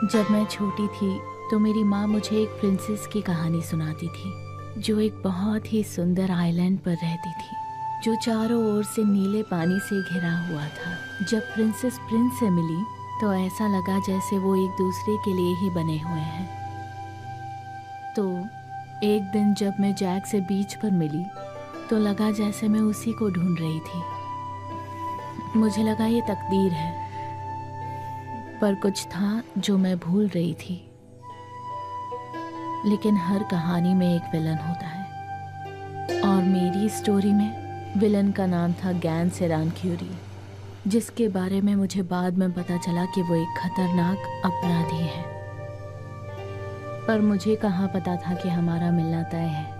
जब मैं छोटी थी तो मेरी माँ मुझे एक प्रिंसेस की कहानी सुनाती थी जो एक बहुत ही सुंदर आइलैंड पर रहती थी जो चारों ओर से नीले पानी से घिरा हुआ था। जब प्रिंसेस प्रिंस से मिली तो ऐसा लगा जैसे वो एक दूसरे के लिए ही बने हुए हैं। तो एक दिन जब मैं जैक से बीच पर मिली तो लगा जैसे मैं उसी को ढूंढ रही थी। मुझे लगा ये तकदीर है, पर कुछ था जो मैं भूल रही थी। लेकिन हर कहानी में एक विलन होता है और मेरी स्टोरी में विलन का नाम था गैन सेरान क्यूरी, जिसके बारे में मुझे बाद में पता चला कि वो एक खतरनाक अपराधी है। पर मुझे कहाँ पता था कि हमारा मिलना तय है।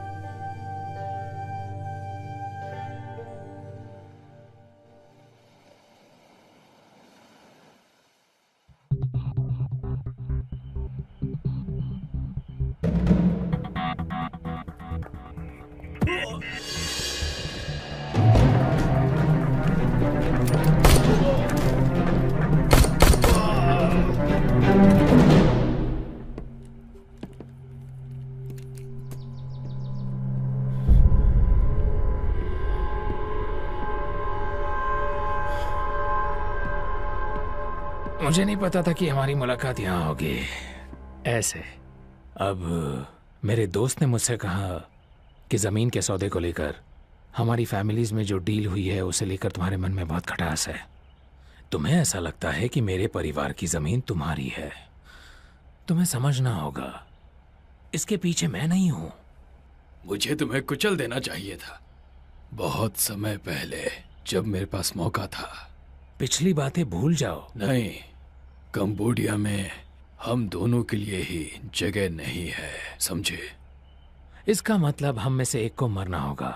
मुझे नहीं पता था कि हमारी मुलाकात यहाँ होगी ऐसे। अब मेरे दोस्त ने मुझसे कहा कि ज़मीन के सौदे को लेकर हमारी फैमिलीज में जो डील हुई है उसे लेकर तुम्हारे मन में बहुत खटास है। तुम्हें ऐसा लगता है कि मेरे परिवार की ज़मीन तुम्हारी है। तुम्हें समझना होगा, इसके पीछे मैं नहीं हूँ। मुझे तुम्हें कुचल देना चाहिए था बहुत समय पहले, जब मेरे पास मौका था। पिछली बातें भूल जाओ। नहीं, कंबोडिया में हम दोनों के लिए ही जगह नहीं है, समझे? इसका मतलब हम में से एक को मरना होगा।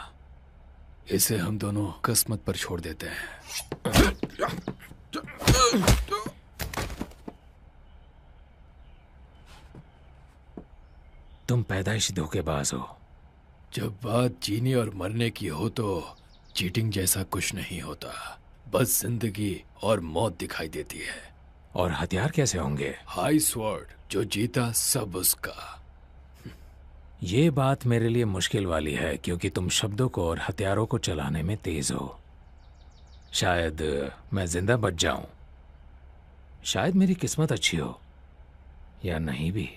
इसे हम दोनों किस्मत पर छोड़ देते हैं। तुम पैदाइशी धोखेबाज हो। जब बात जीने और मरने की हो तो चीटिंग जैसा कुछ नहीं होता, बस जिंदगी और मौत दिखाई देती है। और हथियार कैसे होंगे? हाई स्वॉर्ड, जो जीता सब उसका। ये बात मेरे लिए मुश्किल वाली है क्योंकि तुम शब्दों को और हथियारों को चलाने में तेज हो। शायद मैं जिंदा बच जाऊं, शायद मेरी किस्मत अच्छी हो, या नहीं भी।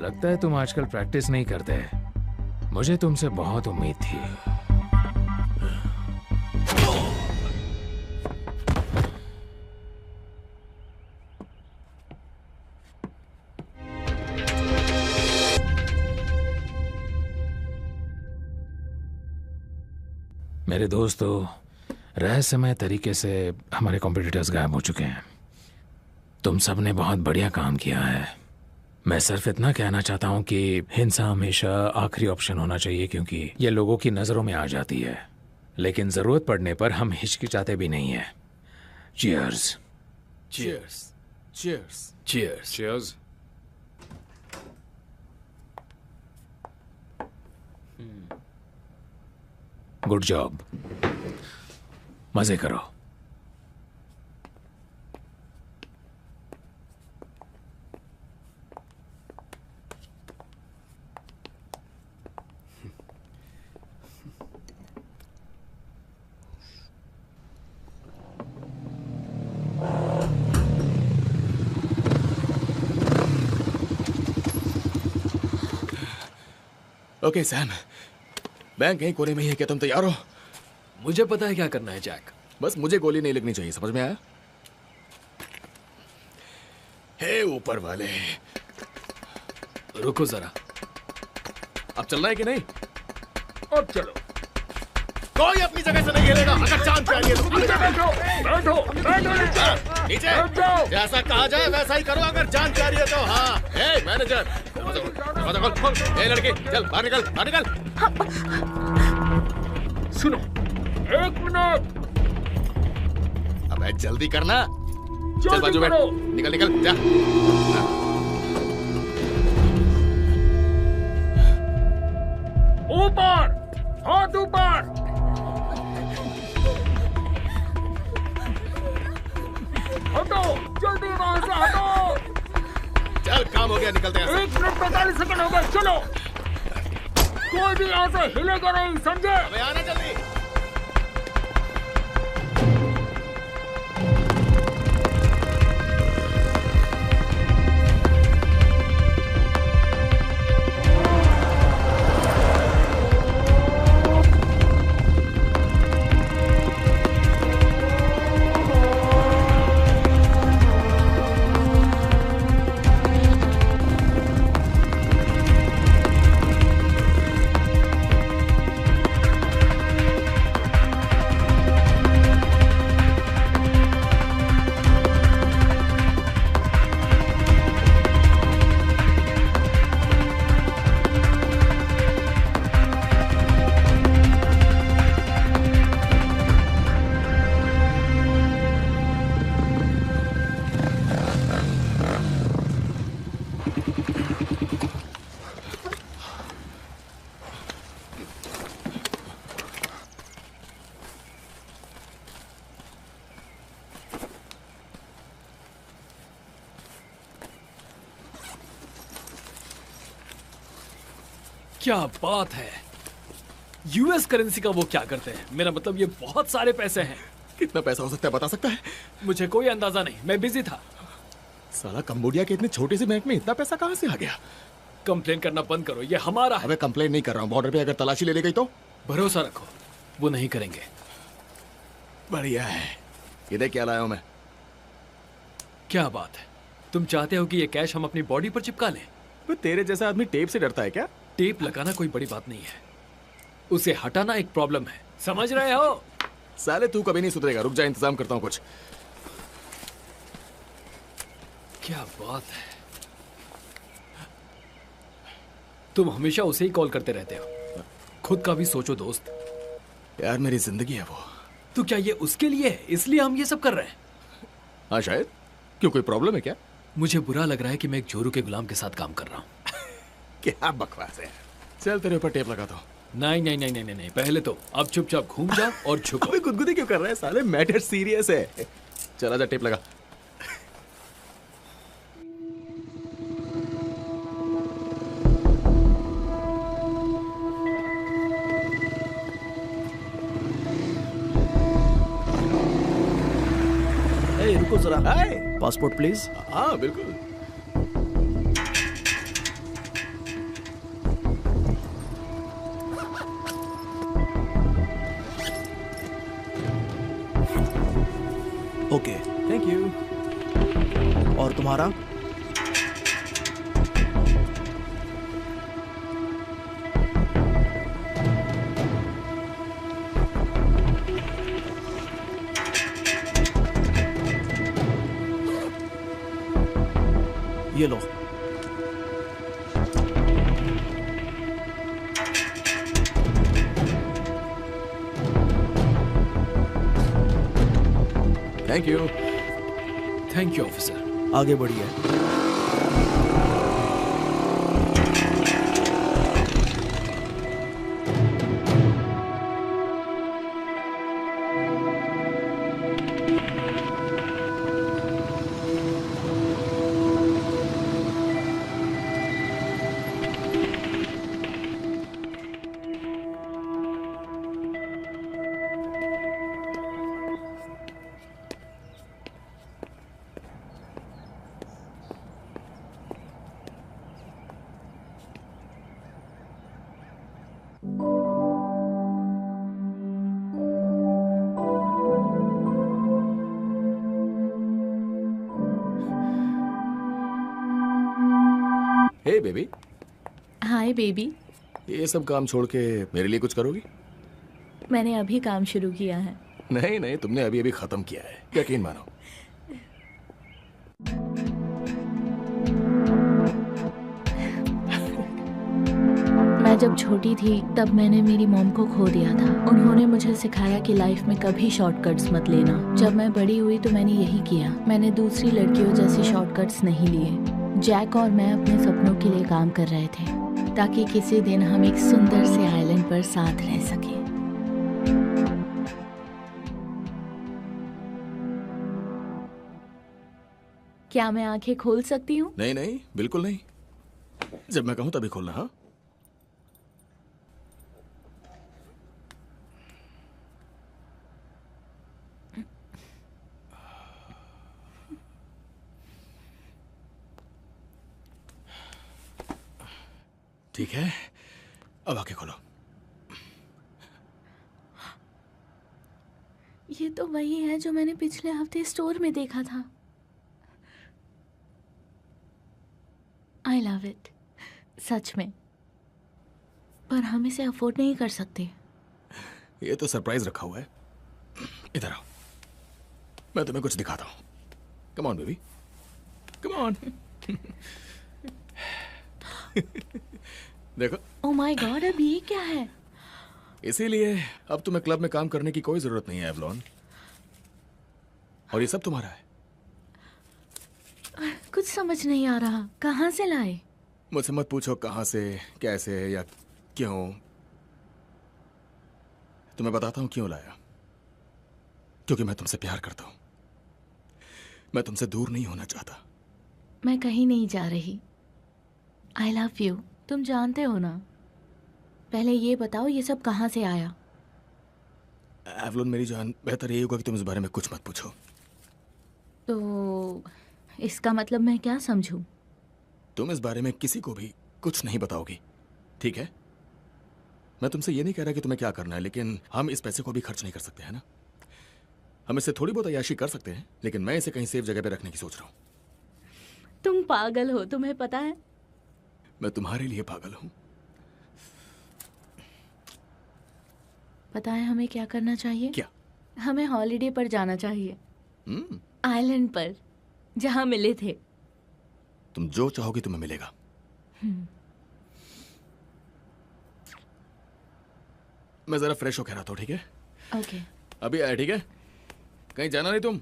लगता है तुम आजकल प्रैक्टिस नहीं करते। मुझे तुमसे बहुत उम्मीद थी। मेरे दोस्तों, रहस्यमय तरीके से हमारे कॉम्पिटिटर्स गायब हो चुके हैं। तुम सब ने बहुत बढ़िया काम किया है। मैं सिर्फ इतना कहना चाहता हूं कि हिंसा हमेशा आखिरी ऑप्शन होना चाहिए क्योंकि ये लोगों की नजरों में आ जाती है, लेकिन जरूरत पड़ने पर हम हिचकिचाते भी नहीं है। Cheers. Cheers. Cheers. Cheers. Cheers. Good job. मजे करो। ओके सैम, बैंक कहीं कोने में ही है। क्या तुम तैयार हो? मुझे पता है क्या करना है जैक। बस मुझे गोली नहीं लगनी चाहिए, समझ में आया? हे ऊपर वाले, रुको जरा। अब चलना है कि नहीं? अब चलो। कोई अपनी जगह से नहीं हिलेगा। अगर जान पे आ रही है तो नीचे बैठो, बैठो, बैठो नीचे। नीचे बैठ जाओ। जैसा कहा जाए वैसा ही करो। अगर जान पे आ रही है तो। हाँ, हे मैनेजर, दरवाजा खोल। ए लड़की, चल बाहर निकल, बाहर निकल। सुनो, 1 मिनट। अबे जल्दी करना। चल जल्दी बाजू बैठ, करो। निकल निकल जा। ऊपर, हाथ ऊपर। हटो, जल्दी वहां से हटो। चल काम हो गया, निकलते हैं। 1 मिनट 45 सेकंड हो गए, चलो। कोई भी यहाँ से हिलेगा नहीं, समझे? अबे आना जल्दी। क्या बात है। यूएस करेंसी का वो क्या करते हैं? मेरा मतलब ये बहुत सारे पैसे हैं। कितना पैसा हो सकता है बता सकता है? मुझे कोई अंदाजा नहीं, मैं बिजी था। साला कंबोडिया के इतने छोटे से बैंक में इतना पैसा कहाँ से आ गया? कंप्लेन करना बंद करो, ये हमारा है। अबे कंप्लेन नहीं कर रहा हूँ, बॉर्डर पे अगर तलाशी ले ली गई तो? भरोसा रखो, वो नहीं करेंगे। बढ़िया है। ये देख क्या लाया हूं मैं। क्या बात है, तुम चाहते हो कि ये कैश हम अपनी बॉडी पर चिपका लें? तो तेरे जैसा आदमी टेप से डरता है क्या? टेप लगाना कोई बड़ी बात नहीं है, उसे हटाना एक प्रॉब्लम है, समझ रहे हो? साले तू कभी नहीं सुधरेगा, रुक जा इंतजाम करता हूँ कुछ। क्या बात है, तुम हमेशा उसे ही कॉल करते रहते हो। खुद का भी सोचो दोस्त। यार मेरी जिंदगी है वो। तो क्या ये उसके लिए है, इसलिए हम ये सब कर रहे हैं? हाँ शायद। क्यों, कोई प्रॉब्लम है क्या? मुझे बुरा लग रहा है कि मैं एक जोरू के गुलाम के साथ काम कर रहा हूँ। क्या बकवास है। चल तेरे ऊपर टेप लगा दो। नहीं नहीं नहीं नहीं नहीं, पहले तो अब चुपचाप घूम जा और झुको। अबे गुदगुदी क्यों कर रहा है साले, मैटर सीरियस है। चला जा टेप लगा। रुको जरा। हाय। Passport please. हाँ बिल्कुल। Okay, thank you. और तुम्हारा? ये लो। Thank you. Thank you officer. आगे बढ़िए। Hey baby, hi baby. ये सब काम छोड़ के मेरे लिए कुछ करोगी? मैंने अभी काम शुरू किया है। नहीं नहीं, तुमने अभी अभी खत्म किया है, यकीन मानो। मैं जब छोटी थी तब मैंने मेरी मॉम को खो दिया था। उन्होंने मुझे सिखाया कि लाइफ में कभी शॉर्टकट्स मत लेना। जब मैं बड़ी हुई तो मैंने यही किया। मैंने दूसरी लड़कियों जैसे शॉर्टकट्स नहीं लिए। जैक और मैं अपने सपनों के लिए काम कर रहे थे ताकि किसी दिन हम एक सुंदर से आइलैंड पर साथ रह सकें। क्या मैं आंखें खोल सकती हूँ? नहीं नहीं, बिल्कुल नहीं। जब मैं कहूं तभी खोलना। हाँ, ठीक है, अब आंखें खोलो। ये तो वही है जो मैंने पिछले हफ्ते स्टोर में देखा था। आई लव इट, सच में। पर हम इसे अफोर्ड नहीं कर सकते। ये तो सरप्राइज रखा हुआ है। इधर आओ, मैं तुम्हें कुछ दिखाता हूँ। Come on baby, come on. देखो। ओह माय गॉड, अब ये क्या है? इसीलिए अब तुम्हें क्लब में काम करने की कोई जरूरत नहीं है एवलॉन। और ये सब तुम्हारा है। कुछ समझ नहीं आ रहा, कहाँ से लाए? मुझसे मत पूछो कहाँ से, कैसे या क्यों। तुम्हें बताता हूँ क्यों लाया। क्योंकि मैं तुमसे प्यार करता हूँ। मैं तुमसे दूर नहीं होना चाहता। मैं कहीं नहीं जा रही। आई लव यू, तुम जानते हो ना। पहले ये बताओ ये सब कहाँ से आया? एवलॉन मेरी जान, बेहतर यही होगा कि तुम इस बारे में कुछ मत पूछो। तो इसका मतलब मैं क्या समझूं? तुम इस बारे में किसी को भी कुछ नहीं बताओगी, ठीक है? मैं तुमसे ये नहीं कह रहा कि तुम्हें क्या करना है, लेकिन हम इस पैसे को भी खर्च नहीं कर सकते, है ना? हम इससे थोड़ी बहुत अय्याशी कर सकते हैं, लेकिन मैं इसे कहीं सेफ जगह पे रखने की सोच रहा हूँ। तुम पागल हो, तुम्हें पता है? मैं तुम्हारे लिए पागल हूँ। पता है हमें क्या करना चाहिए? क्या? हमें हॉलिडे पर जाना चाहिए। हम्म, आइलैंड पर, जहाँ मिले थे। तुम जो चाहोगी तुम्हें मिलेगा। मैं जरा फ्रेश होकर आता हूँ, ठीक है? ओके। अभी आया, ठीक है? कहीं जाना नहीं तुम।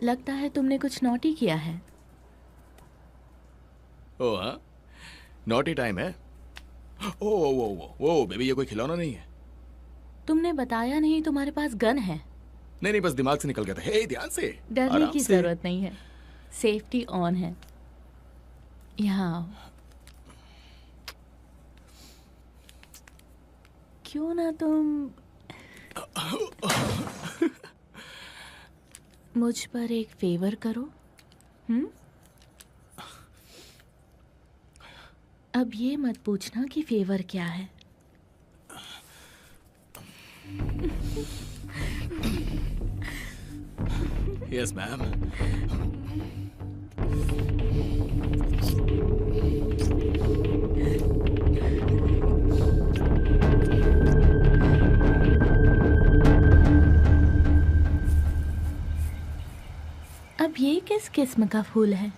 लगता है तुमने कुछ नॉटी किया है। ओ हाँ, नॉटी टाइम है। ओ ओ ओ ओ ओ बेबी, ये कोई खिलौना नहीं है। तुमने बताया नहीं तुम्हारे पास गन है। नहीं नहीं, बस दिमाग से निकल गया था। हे, ध्यान से, डरने आराम की से। जरूरत नहीं है, सेफ्टी ऑन है। यहाँ आओ। क्यों ना तुम मुझ पर एक फेवर करो? अब ये मत पूछना कि फेवर क्या है। Yes ma'am. अब ये किस किस्म का फूल है?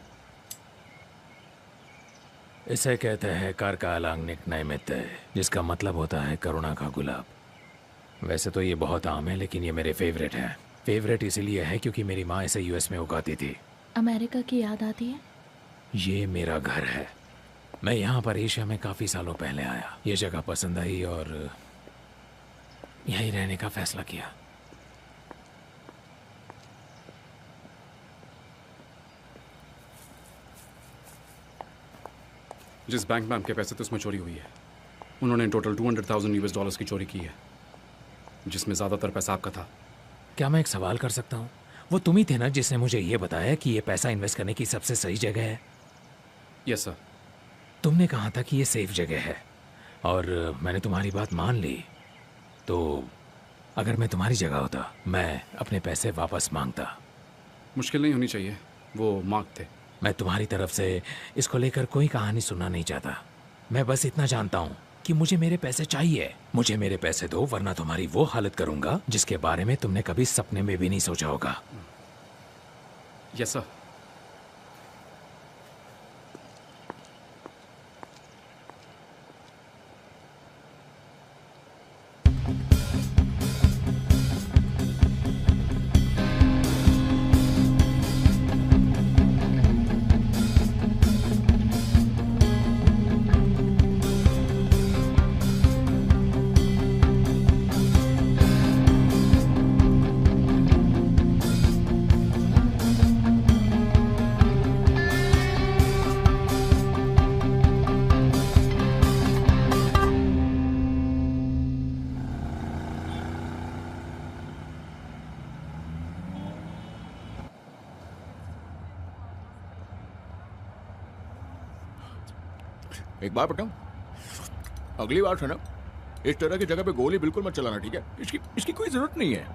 इसे कहते हैं कारकालांगनिक नैमित्य, जिसका मतलब होता है करुणा का गुलाब। वैसे तो ये बहुत आम है, लेकिन ये मेरे फेवरेट है। फेवरेट इसीलिए है क्योंकि मेरी माँ इसे यूएस में उगाती थी। अमेरिका की याद आती है? ये मेरा घर है। मैं यहाँ पर एशिया में काफ़ी सालों पहले आया। ये जगह पसंद आई और यहीं रहने का फैसला किया। जिस बैंक में आपके पैसे थे उसमें चोरी हुई है। उन्होंने टोटल $200,000 की चोरी की है, जिसमें ज़्यादातर पैसा आपका था। क्या मैं एक सवाल कर सकता हूँ? वो तुम ही थे ना जिसने मुझे ये बताया कि ये पैसा इन्वेस्ट करने की सबसे सही जगह है? Yes sir. तुमने कहा था कि ये सेफ जगह है और मैंने तुम्हारी बात मान ली। तो अगर मैं तुम्हारी जगह होता मैं अपने पैसे वापस मांगता। मुश्किल नहीं होनी चाहिए, वो मार्क थे। मैं तुम्हारी तरफ से इसको लेकर कोई कहानी सुनना नहीं चाहता। मैं बस इतना जानता हूँ कि मुझे मेरे पैसे चाहिए। मुझे मेरे पैसे दो, वरना तुम्हारी वो हालत करूंगा जिसके बारे में तुमने कभी सपने में भी नहीं सोचा होगा। Yes sir. एक बार बताऊं, अगली बार से ना इस तरह की जगह पे गोली बिल्कुल मत चलाना, ठीक है? इसकी इसकी कोई जरूरत नहीं है।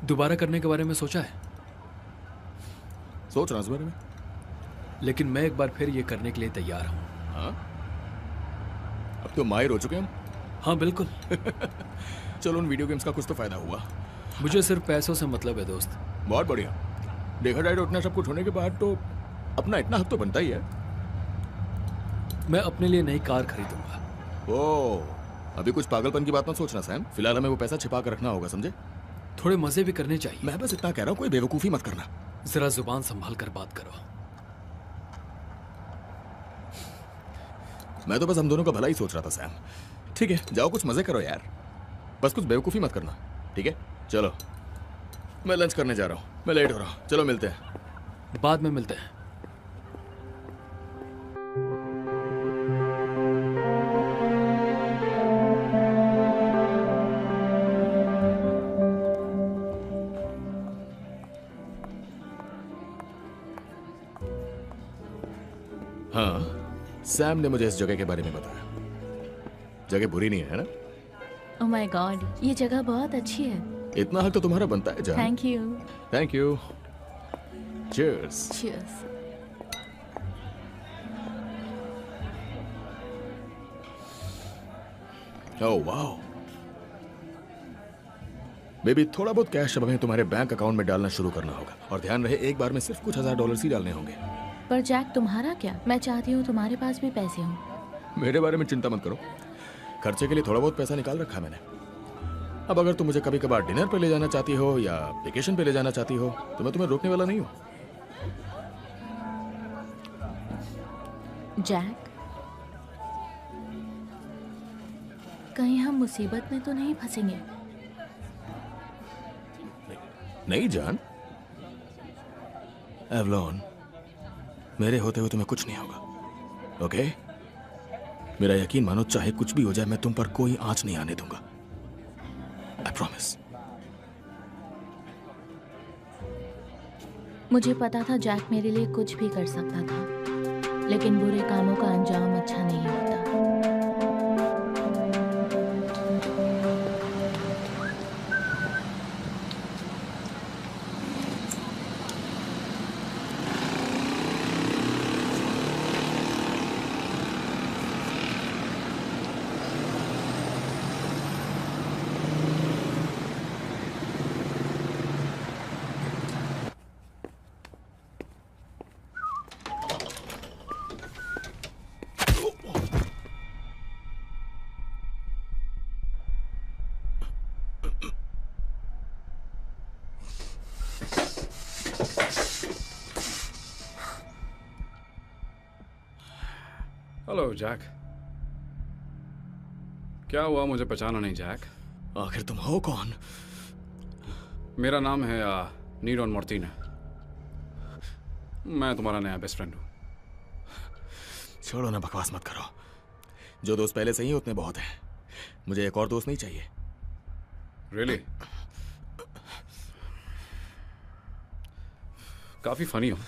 दोबारा करने के बारे में सोचा है, सोच रहा हूं इस बारे में। लेकिन मैं एक बार फिर ये करने के लिए तैयार हूँ। हाँ, अब तो माहिर हो चुके हम। हाँ बिल्कुल। चलो, उन वीडियो गेम्स का कुछ तो फायदा हुआ। मुझे सिर्फ पैसों से मतलब है दोस्त। बहुत बढ़िया। देखा जाए तो इतना सब कुछ होने के बाद तो अपना इतना हक तो बनता ही है। मैं अपने लिए नई कार खरीदूंगा। ओ, अभी कुछ पागलपन की बात मत सोचना सैम। फिलहाल हमें वो पैसा छिपा कर रखना होगा, समझे? थोड़े मजे भी करने चाहिए। मैं बस इतना कह रहा हूँ, कोई बेवकूफी मत करना। जरा जुबान संभाल कर बात करो। मैं तो बस हम दोनों का भला ही सोच रहा था सैम। ठीक है, जाओ कुछ मजे करो यार, बस कुछ बेवकूफी मत करना, ठीक है? चलो, मैं लंच करने जा रहा हूँ, मैं लेट हो रहा हूँ। चलो मिलते हैं। बाद में मिलते हैं। हाँ, सैम ने मुझे इस जगह के बारे में बताया। जगह बुरी नहीं है ना? ओह माय गॉड, ये जगह बहुत अच्छी है। इतना हक तो तुम्हारा बनता है जान। Thank you. Thank you. Cheers. Cheers. Oh wow baby, थोड़ा बहुत कैश अब हमें तुम्हारे बैंक अकाउंट में डालना शुरू करना होगा। और ध्यान रहे, एक बार में सिर्फ कुछ $1000 ही डालने होंगे। पर जैक, तुम्हारा क्या? मैं चाहती हूँ तुम्हारे पास भी पैसे हों। मेरे बारे में चिंता मत करो, खर्चे के लिए थोड़ा बहुत पैसा निकाल रखा है मैंने। अब अगर तुम मुझे कभी कभार डिनर पे ले जाना चाहती हो या वेकेशन पे ले जाना चाहती हो तो मैं तुम्हें रोकने वाला नहीं हूँ। जैक, कहीं हम मुसीबत में तो नहीं फंसेंगे? नहीं जान, एवलॉन, मेरे होते हुए तुम्हें कुछ नहीं होगा, ओके? मेरा यकीन मानो, चाहे कुछ भी हो जाए मैं तुम पर कोई आंच नहीं आने दूंगा। I promise. मुझे पता था जैक मेरे लिए कुछ भी कर सकता था, लेकिन बुरे कामों का अंजाम अच्छा नहीं होता। Hello Jack. क्या हुआ, मुझे पहचाना नहीं जैक? आखिर तुम हो कौन? मेरा नाम है नीरोन मार्टिना। मैं तुम्हारा नया बेस्ट फ्रेंड हूँ। छोड़ो ना, बकवास मत करो। जो दोस्त पहले से ही हैं उतने बहुत हैं। मुझे एक और दोस्त नहीं चाहिए। रियली? काफी फनी हो।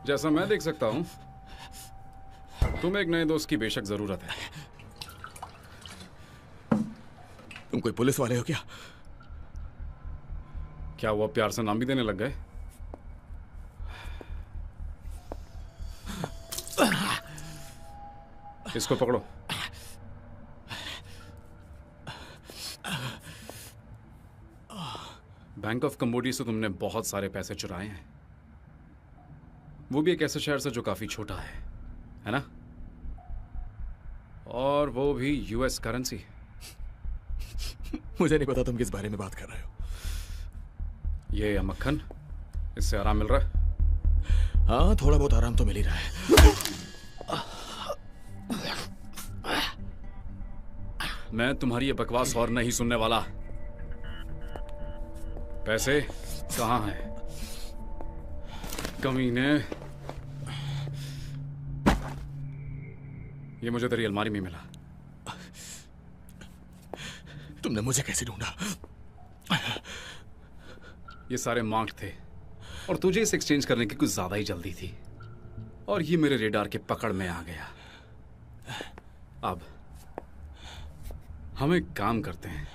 जैसा मैं देख सकता हूं, तुम्हें एक नए दोस्त की बेशक जरूरत है। तुम कोई पुलिस वाले हो क्या? क्या वो प्यार से नाम भी देने लग गए? इसको पकड़ो। बैंक ऑफ कंबोडिया से तुमने बहुत सारे पैसे चुराए हैं, वो भी एक ऐसे शहर से जो काफी छोटा है ना? और वो भी यूएस करेंसी। मुझे नहीं पता तुम किस बारे में बात कर रहे हो। ये मक्खन, इससे आराम मिल रहा है? हाँ, थोड़ा बहुत आराम तो मिल ही रहा है। मैं तुम्हारी ये बकवास और नहीं सुनने वाला। पैसे कहाँ हैं? कमीने, ये मुझे तेरी अलमारी में मिला। तुमने मुझे कैसे ढूंढा? ये सारे मार्क थे और तुझे इसे एक्सचेंज करने की कुछ ज्यादा ही जल्दी थी और ये मेरे रेडार के पकड़ में आ गया। अब हम एक काम करते हैं,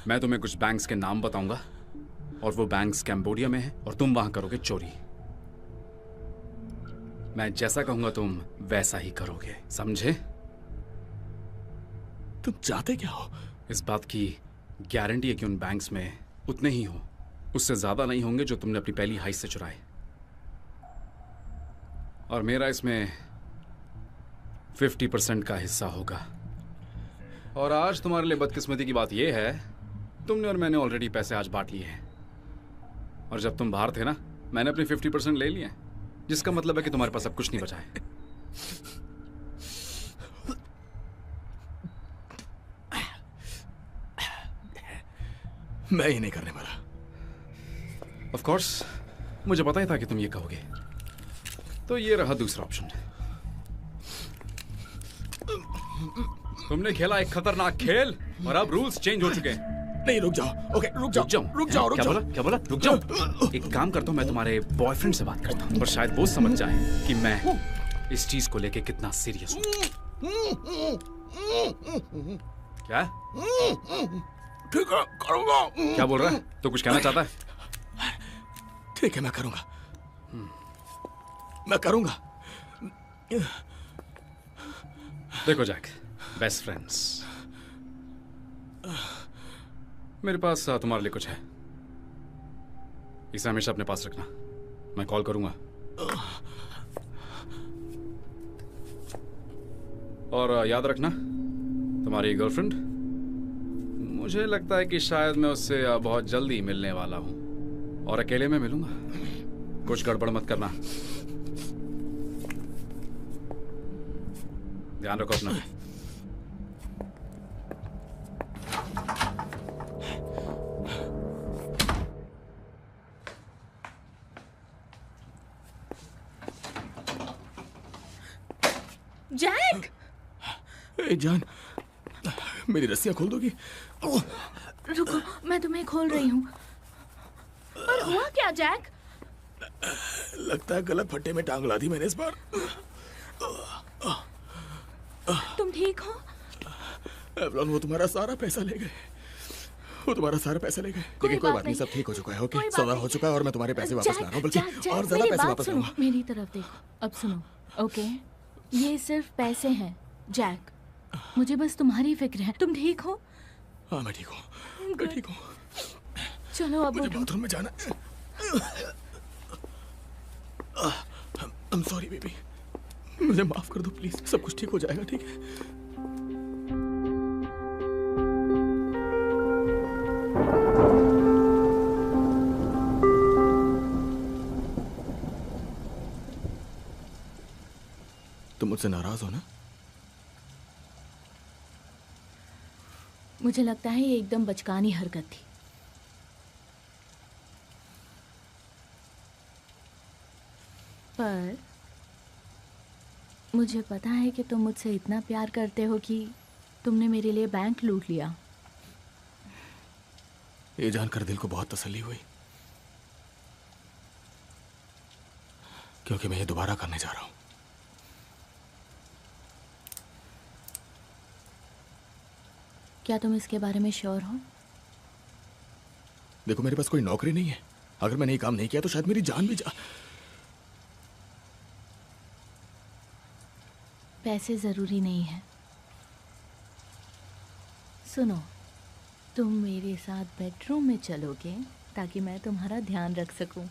मैं तुम्हें कुछ बैंक्स के नाम बताऊंगा और वो बैंक्स कैम्बोडिया में हैं और तुम वहां करोगे चोरी। मैं जैसा कहूंगा तुम वैसा ही करोगे, समझे? तुम चाहते क्या हो? इस बात की गारंटी है कि उन बैंक्स में उतने ही हो, उससे ज्यादा नहीं होंगे जो तुमने अपनी पहली हाइस से चुराए। और मेरा इसमें 50% का हिस्सा होगा। और आज तुम्हारे लिए बदकिस्मती की बात यह है, तुमने और मैंने ऑलरेडी पैसे आज बांट लिए हैं। और जब तुम बाहर थे ना, मैंने अपनी 50% ले लिए, जिसका मतलब है कि तुम्हारे पास अब कुछ नहीं बचा है। मैं ये नहीं करने वाला। ऑफ कोर्स, मुझे पता ही था कि तुम ये कहोगे। तो ये रहा दूसरा ऑप्शन। तुमने खेला एक खतरनाक खेल और अब रूल्स चेंज हो चुके हैं। नहीं, रुक जाओ। ओके, रुक जाओ। क्या बोला? रुक जाओ। एक काम करता हूँ, मैं तुम्हारे बॉयफ्रेंड से बात करता हूँ और शायद वो समझ जाए कि मैं इस चीज को लेके कितना सीरियस हूँ। क्या? ठीक है, करूंगा। क्या बोल रहा है? तो कुछ कहना चाहता है? ठीक है, मैं करूंगा। मैं करूंगा। देखो जैक, बेस्ट फ्रेंड्स, मेरे पास तुम्हारे लिए कुछ है। इसे हमेशा अपने पास रखना, मैं कॉल करूंगा। और याद रखना, तुम्हारी गर्लफ्रेंड, मुझे लगता है कि शायद मैं उससे बहुत जल्दी मिलने वाला हूं और अकेले में मिलूंगा। कुछ गड़बड़ मत करना, ध्यान रखो अपना। जैक! ए जान, मेरी रस्सियां खोल दोगी? रुको, मैं तुम्हें खोल रही हूँ। और हुआ क्या जैक? लगता है गलत फट्टे में टांग ला दी मैंने इस बार। तुम ठीक हो? एवलॉन, वो तुम्हारा सारा पैसा ले गए। वो तुम्हारा सारा पैसा ले गए। लेकिन कोई बात नहीं, सब ठीक हो चुका है। ओके, सदा हो चुका है और मैं तुम्हारे पैसे वापस ला रहा हूँ, बल्कि और ज्यादा पैसे वापस लाऊंगा। मेरी तरफ देखो, अब सुनो। ओके, ये सिर्फ पैसे हैं जैक, मुझे बस तुम्हारी फिक्र है। तुम ठीक हो? हाँ, मैं ठीक हूँ। मैं ठीक हूँ। चलो अब मुझे उठो। बाथरूम में जाना है। I'm sorry बेबी, मुझे माफ कर दो प्लीज। सब कुछ ठीक हो जाएगा, ठीक है? तुम मुझसे नाराज हो ना? मुझे लगता है ये एकदम बचकानी हरकत थी। पर मुझे पता है कि तुम मुझसे इतना प्यार करते हो कि तुमने मेरे लिए बैंक लूट लिया। ये जानकर दिल को बहुत तसल्ली हुई, क्योंकि मैं ये दोबारा करने जा रहा हूं। क्या तुम इसके बारे में श्योर हो? देखो, मेरे पास कोई नौकरी नहीं है। अगर मैंने ये काम नहीं किया तो शायद मेरी जान भी जा। पैसे ज़रूरी नहीं है। सुनो, तुम मेरे साथ बेडरूम में चलोगे ताकि मैं तुम्हारा ध्यान रख सकूं।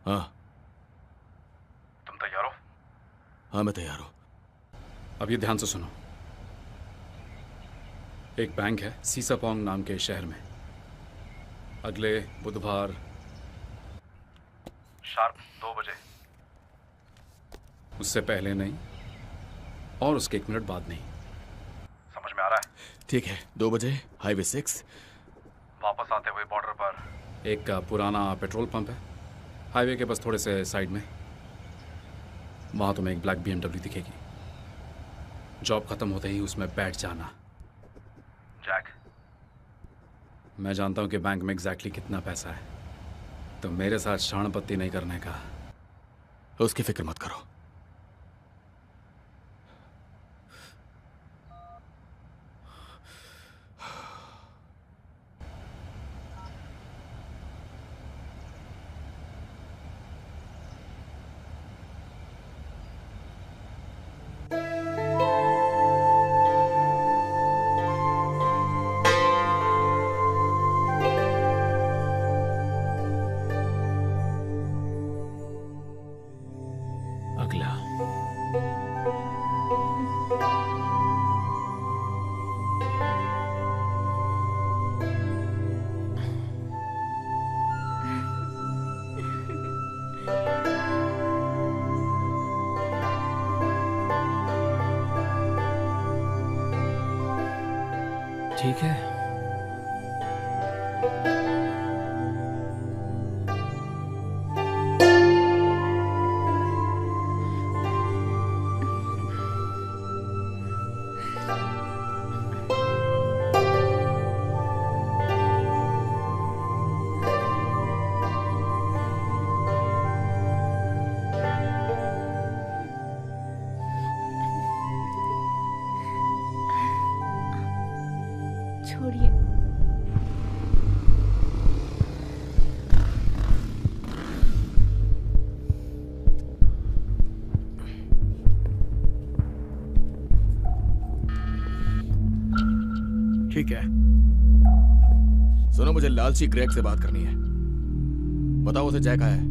हाँ तुम तैयार हो? हाँ, मैं तैयार हूं। अब ये ध्यान से सुनो। एक बैंक है सीसापोंग नाम के शहर में। अगले बुधवार शार्प 2 बजे। उससे पहले नहीं और उसके 1 मिनट बाद नहीं। समझ में आ रहा है? ठीक है, 2 बजे हाईवे 6। वापस आते हुए बॉर्डर पर एक पुराना पेट्रोल पंप है, हाईवे के बस थोड़े से साइड में। वहां तुम्हें एक ब्लैक BMW दिखेगी। जॉब खत्म होते ही उसमें बैठ जाना। जैक, मैं जानता हूं कि बैंक में एग्जैक्टली कितना पैसा है, तो मेरे साथ शाणपत्ती नहीं करने का। उसकी फिक्र मत करो। अगला। ठीक है। छोड़िए। ठीक है। सुनो, मुझे लालची ग्रेग से बात करनी है। बताओ उसे जैक आया है।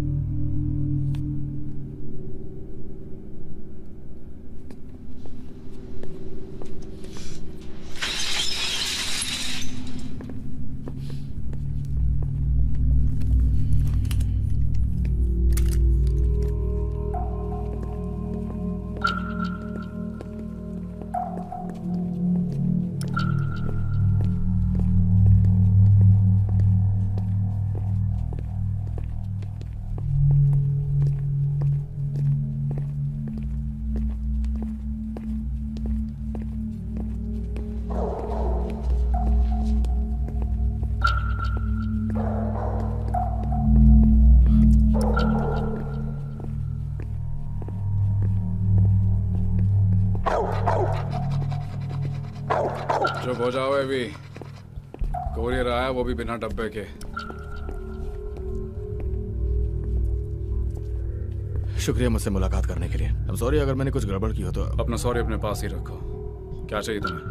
चुप हो जाओ अभी। कोरियर आया, वो भी बिना डब्बे के। शुक्रिया मुझसे मुलाकात करने के लिए। I'm सॉरी अगर मैंने कुछ गड़बड़ की हो तो। अपना सॉरी अपने पास ही रखो। क्या चाहिए तुम्हें?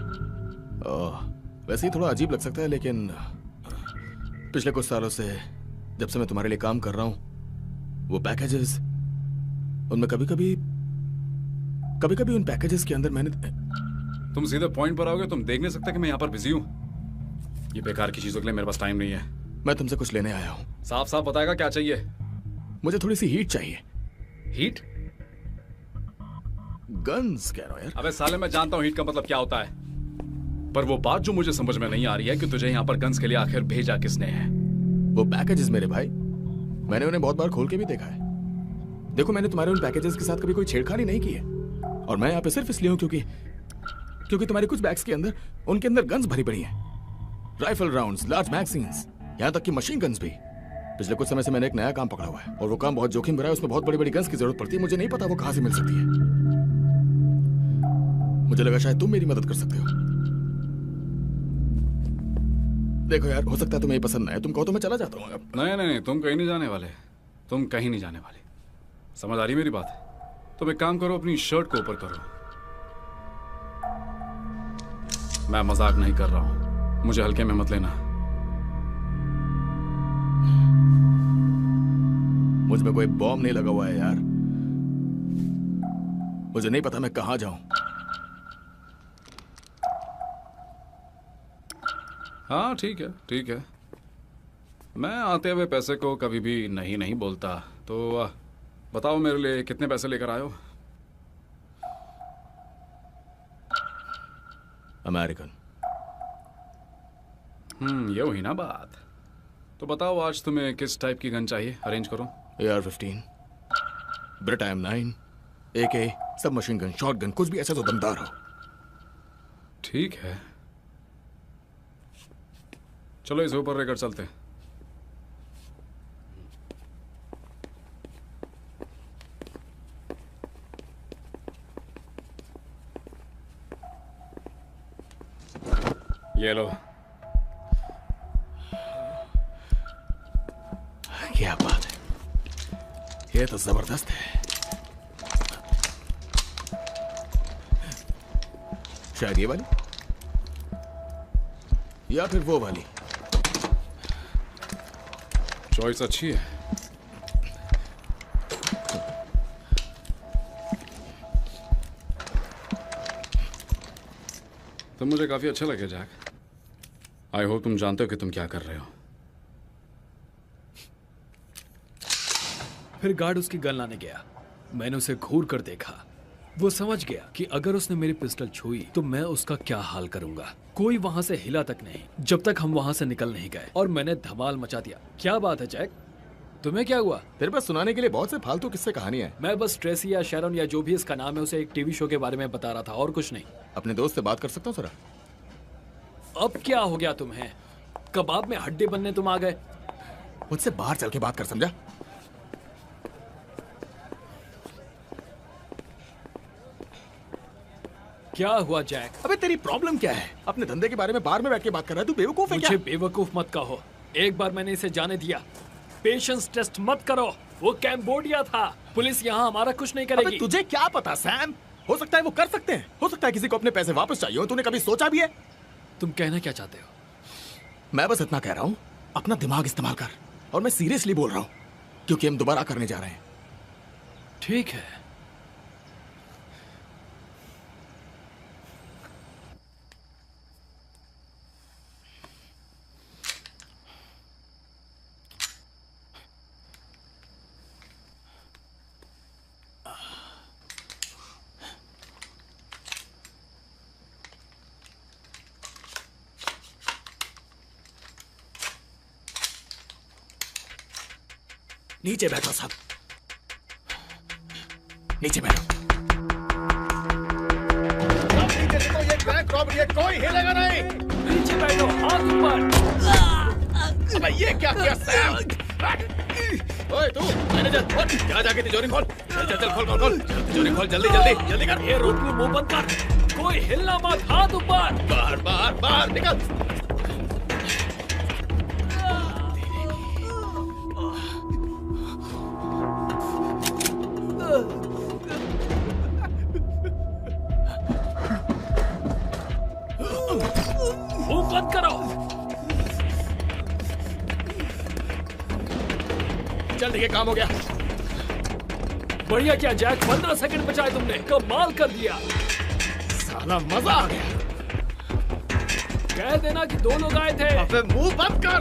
वैसे ही थोड़ा अजीब लग सकता है, लेकिन पिछले कुछ सालों से जब से मैं तुम्हारे लिए काम कर रहा हूं, वो पैकेजेस, उनमें कभी कभी उन पैकेजेस के अंदर मैंने। तुम सीधे पॉइंट पर आओगे? तुम देख नहीं सकते कि मैं यहाँ पर बिजी हूँ? ये बेकार की चीजों के लिए मेरे पास टाइम नहीं है। मैं तुमसे कुछ लेने आया हूँ। साफ साफ बताएगा क्या चाहिए? मुझे थोड़ी सी हीट चाहिए। हीट? गन्स कह रहा हूं यार। अबे साले, मैं जानता हूँ हीट का मतलब क्या होता है, पर वो बात जो मुझे समझ में नहीं आ रही है कि तुझे यहाँ पर गन्स के लिए आखिर भेजा किसने है? वो पैकेजेस मेरे भाई, मैंने उन्हें बहुत बार खोल के भी देखा है। देखो, मैंने तुम्हारे उन पैकेजेस के साथ कभी कोई छेड़खानी नहीं की है, और मैं यहाँ पे सिर्फ इसलिए हूँ क्योंकि तुम्हारे कुछ बैग्स के अंदर, उनके अंदर गन्स भरी पड़ी हैं। राइफल राउंड्स, लार्ज मैगजीन्स, यहाँ तक कि मशीन गन्स भी। पिछले कुछ समय से मैंने एक नया काम पकड़ा हुआ है, और वो काम बहुत जोखिम भरा है। उसमें बहुत बड़ी बड़ी गन्स की जरूरत पड़ती है। मुझे नहीं पता वो कहाँ से मिल सकती है। मुझे लगा शायद तुम मेरी मदद कर सकते हो। देखो यार, हो सकता है तुम्हें ये पसंद ना आए। तुम कहो तो मैं चला जाता हूँ। नहीं, तुम कहीं नहीं जाने वाले। तुम कहीं नहीं जाने वाले। समझ आ रही मेरी बात? तुम एक काम करो, अपनी शर्ट को ऊपर करो। मैं मजाक नहीं कर रहा हूं, मुझे हल्के में मत लेना। मुझ में कोई बॉम्ब नहीं लगा हुआ है यार। मुझे नहीं पता मैं कहां जाऊं। हाँ ठीक है। मैं आते हुए पैसे को कभी भी नहीं बोलता। तो बताओ मेरे लिए कितने पैसे लेकर आए हो? अमेरिकन। ये हुई ना बात। तो बताओ आज तुम्हें किस टाइप की गन चाहिए, अरेंज करो। AR-15, ब्रिटाइम 9, AK, सब मशीन गन, शॉर्ट गन, कुछ भी ऐसा जो दमदार हो। ठीक है, चलो इसे ऊपर लेकर चलते हैं। ये लो। क्या बात है, ये तो जबरदस्त है। शायद ये वाली या फिर वो वाली। चॉइस अच्छी है। तुम मुझे काफी अच्छा लगे जैक। आई होप तुम जानते हो कि तुम क्या कर रहे हो। फिर गार्ड उसकी गन लाने गया। मैंने उसे घूर कर देखा। वो समझ गया कि अगर उसने मेरी पिस्टल छुई तो मैं उसका क्या हाल करूंगा। कोई वहां से हिला तक नहीं जब तक हम वहां से निकल नहीं गए, और मैंने धमाल मचा दिया। क्या बात है जैक, तुम्हें क्या हुआ? तेरे पास सुनाने के लिए बहुत से फालतू किस्से कहानियां हैं। मैं बस ट्रेसी या शैरन या जो भी इसका नाम है उसे एक टीवी शो के बारे में बता रहा था, और कुछ नहीं। अपने दोस्त से बात कर सकता हूँ जरा? अब क्या हो गया तुम्हें? कबाब में हड्डी बनने तुम आ गए। मुझसे बाहर चल के बात कर, समझा? क्या हुआ जैक? अबे तेरी प्रॉब्लम क्या है? अपने धंधे के बारे में बाहर में बैठ के बात कर रहा है। तू बेवकूफ है क्या? मुझे बेवकूफ मत कहो। एक बार मैंने इसे जाने दिया। पेशेंस टेस्ट मत करो। वो कैम्बोडिया था। पुलिस यहाँ हमारा कुछ नहीं अबे करेगी। तुझे क्या पता सैम? हो सकता है वो कर सकते हैं। हो सकता है किसी को अपने पैसे वापस चाहिए हो। तूने कभी सोचा भी है? तुम कहना क्या चाहते हो? मैं बस इतना कह रहा हूँ, अपना दिमाग इस्तेमाल कर। और मैं सीरियसली बोल रहा हूँ, क्योंकि हम दोबारा करने जा रहे हैं। ठीक है। नीचे बैठो सब, नीचे बैठो। ये बैंक रॉबरी है, कोई हिलेगा नहीं। नीचे बैठो, हाथ ऊपर। अबे ये क्या किया सैम? ओए तू मैनेजर खोल, जा जाके तिजोरी खोल। चल चल चल खोल खोल खोल, चल, तिजोरी खोल जल्दी जल्दी जल्दी कर। ये रोटलू मुंह बंद कर, कोई हिलना मत, हाथ ऊपर। बाहर बाहर बाहर निकल। मुंह बंद करो। चल ठीक है, काम हो गया। बढ़िया किया जैक, 15 सेकंड बचाए तुमने, कमाल कर दिया। साला मजा आ गया। कह देना कि 2 लोग आए थे। अबे मुंह बंद कर।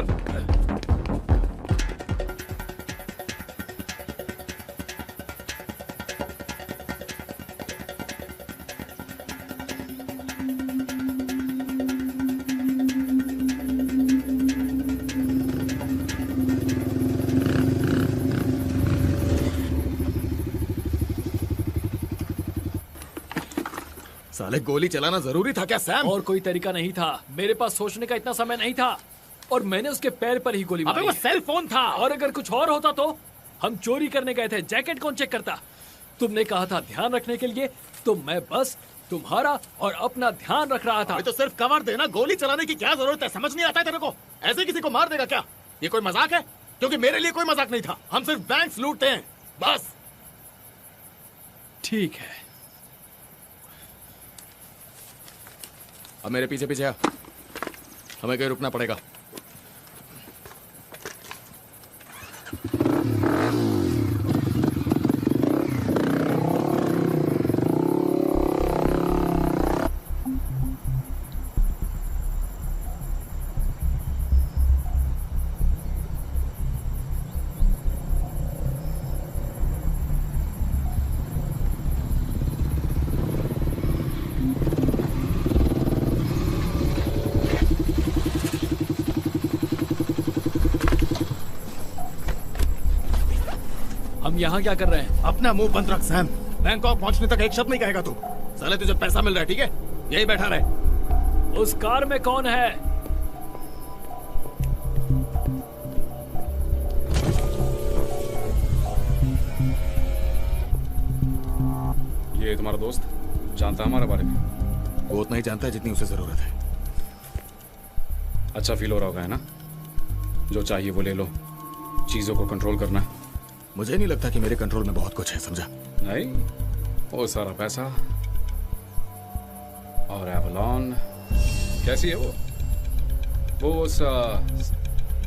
साले गोली चलाना जरूरी था क्या सैम? और कोई तरीका नहीं था, मेरे पास सोचने का इतना समय नहीं था, और मैंने उसके पैर पर ही गोली मारी। अबे वो सेल फोन था। और अगर कुछ और होता तो हम चोरी करने गए थे, जैकेट कौन चेक करता? तुमने कहा था ध्यान रखने के लिए, तो मैं बस तुम्हारा और अपना ध्यान रख रहा था। अबे तो सिर्फ कवर देना, गोली चलाने की क्या जरूरत है? समझ नहीं आता है तेरे को? ऐसे किसी को मार देगा क्या? ये कोई मजाक है? क्योंकि मेरे लिए कोई मजाक नहीं था। हम सिर्फ बैंक लूटते हैं बस। ठीक है, अब मेरे पीछे पीछे आ। हमें कहीं रुकना पड़ेगा। हम यहाँ क्या कर रहे हैं? अपना मुंह बंद रख सैम। बैंकॉक पहुंचने तक एक शब्द नहीं कहेगा तू। साले तुझे पैसा मिल रहा है, ठीक है? यही बैठा रहे। उस कार में कौन है? ये तुम्हारा दोस्त जानता है हमारे बारे में? वो उतना ही जानता है जितनी उसे जरूरत है। अच्छा फील हो रहा होगा, है ना? जो चाहिए वो ले लो, चीजों को कंट्रोल करना। मुझे नहीं लगता कि मेरे कंट्रोल में बहुत कुछ है, समझा? नहीं, वो सारा पैसा और एवलॉन कैसी है वो उस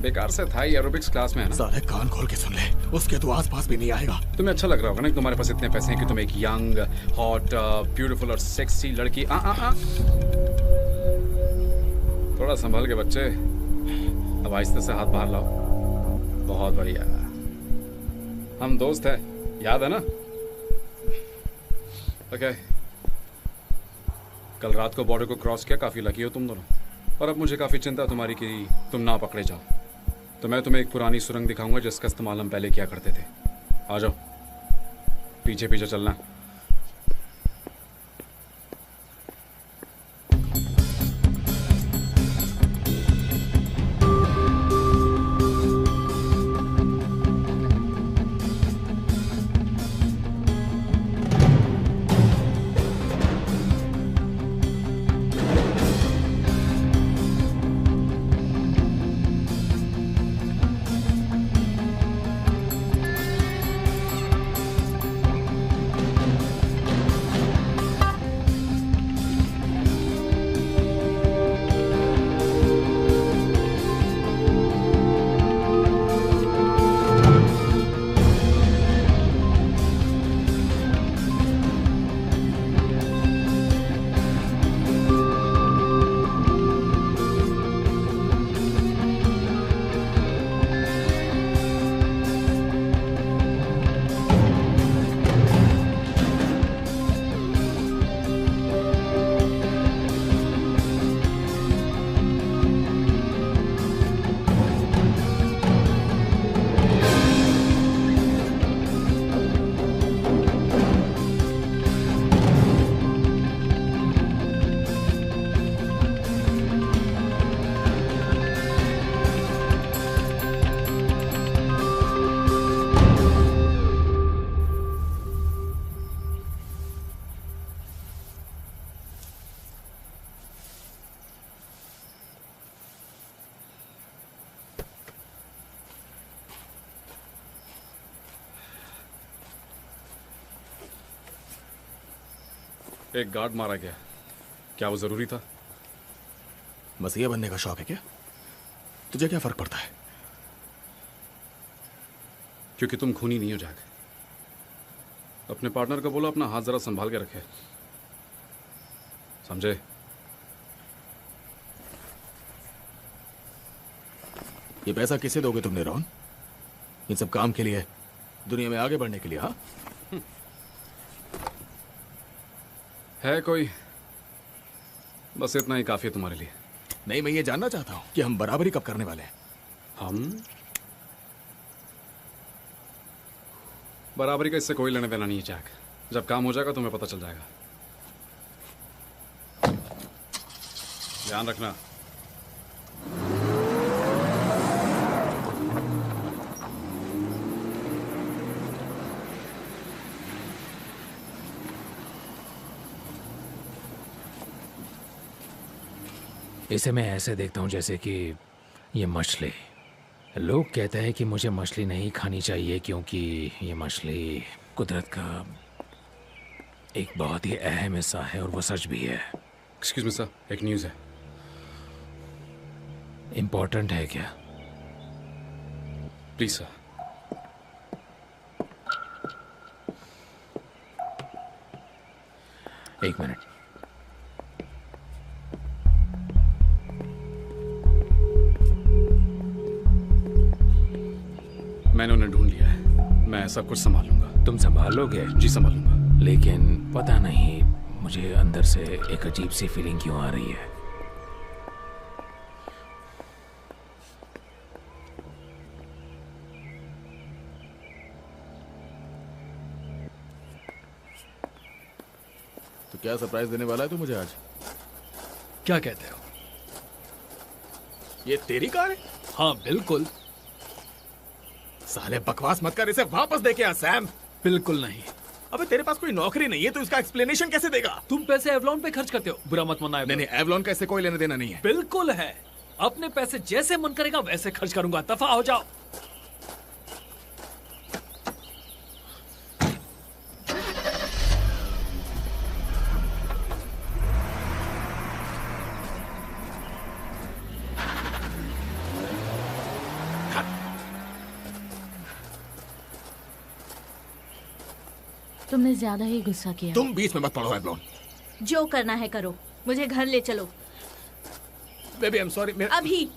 बेकार से था एरोबिक्स क्लास में, है ना? साले कान खोल के सुन ले, उसके तो आसपास भी नहीं आएगा। तुम्हें अच्छा लग रहा होगा ना कि तुम्हारे पास इतने पैसे हैं कि तुम एक यंग, हॉट, ब्यूटीफुल और सेक्सी लड़की थोड़ा संभल के बच्चे, अब आहिस्ते से हाथ बाहर लाओ। बहुत बढ़िया, हम दोस्त हैं, याद है ना? ओके, कल रात को बॉर्डर को क्रॉस किया, काफी लकी हो तुम दोनों। और अब मुझे काफी चिंता तुम्हारी कि तुम ना पकड़े जाओ, तो मैं तुम्हें एक पुरानी सुरंग दिखाऊंगा जिसका इस्तेमाल हम पहले किया करते थे। आ जाओ, पीछे पीछे चलना। एक गार्ड मारा गया, क्या वो जरूरी था? मसीहा बनने का शौक है क्या? तुझे क्या फर्क पड़ता है? क्योंकि तुम खूनी नहीं हो जैक। अपने पार्टनर को बोलो अपना हाथ जरा संभाल के रखे, समझे? ये पैसा किसे दोगे तुमने रॉन? इन सब काम के लिए, दुनिया में आगे बढ़ने के लिए? हाँ, है कोई, बस इतना ही काफी है तुम्हारे लिए। नहीं, मैं ये जानना चाहता हूं कि हम बराबरी कब करने वाले हैं? हम बराबरी का इससे कोई लेने देना नहीं है जैक। जब काम हो जाएगा तुम्हें पता चल जाएगा। ध्यान रखना। इसे मैं ऐसे देखता हूँ जैसे कि ये मछली। लोग कहते हैं कि मुझे मछली नहीं खानी चाहिए क्योंकि ये मछली कुदरत का एक बहुत ही अहम हिस्सा है, और वो सच भी है। एक्सक्यूज मी सर, एक न्यूज़ है। इम्पोर्टेंट है क्या? Please sir. एक मिनट। मैंने उन्हें ढूंढ लिया है, मैं सब कुछ संभालूंगा। तुम संभालोगे? जी संभालूंगा। लेकिन पता नहीं मुझे अंदर से एक अजीब सी फीलिंग क्यों आ रही है। तो क्या सरप्राइज देने वाला है तू मुझे आज? क्या कहते हो? ये तेरी कार है? हाँ बिल्कुल। साले बकवास मत कर, इसे वापस दे के आ सैम। बिल्कुल नहीं। अबे तेरे पास कोई नौकरी नहीं है तो इसका एक्सप्लेनेशन कैसे देगा? तुम पैसे एवलॉन पे खर्च करते हो, बुरा मत मानना। नहीं, एवलॉन का इससे कोई लेना देना नहीं है। बिल्कुल है। अपने पैसे जैसे मन करेगा वैसे खर्च करूंगा, दफा हो जाओ। तुमने ज्यादा ही गुस्सा किया। तुम बीच में मत पड़ो एवलॉन। जो करना है करो, मुझे घर ले चलो बेबी, आई एम सॉरी। अभी।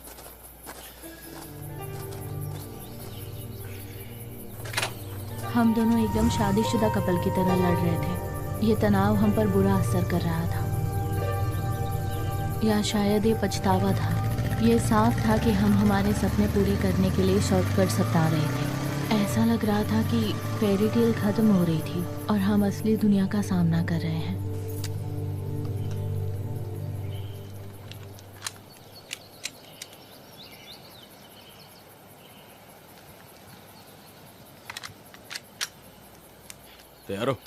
हम दोनों एकदम शादीशुदा कपल की तरह लड़ रहे थे। ये तनाव हम पर बुरा असर कर रहा था, या शायद ये पछतावा था। ये साफ था कि हम हमारे सपने पूरे करने के लिए शॉर्टकट्स अपना रहे थे। ऐसा लग रहा था कि फेरी टेल खत्म हो रही थी और हम असली दुनिया का सामना कर रहे हैं। तैयार हो?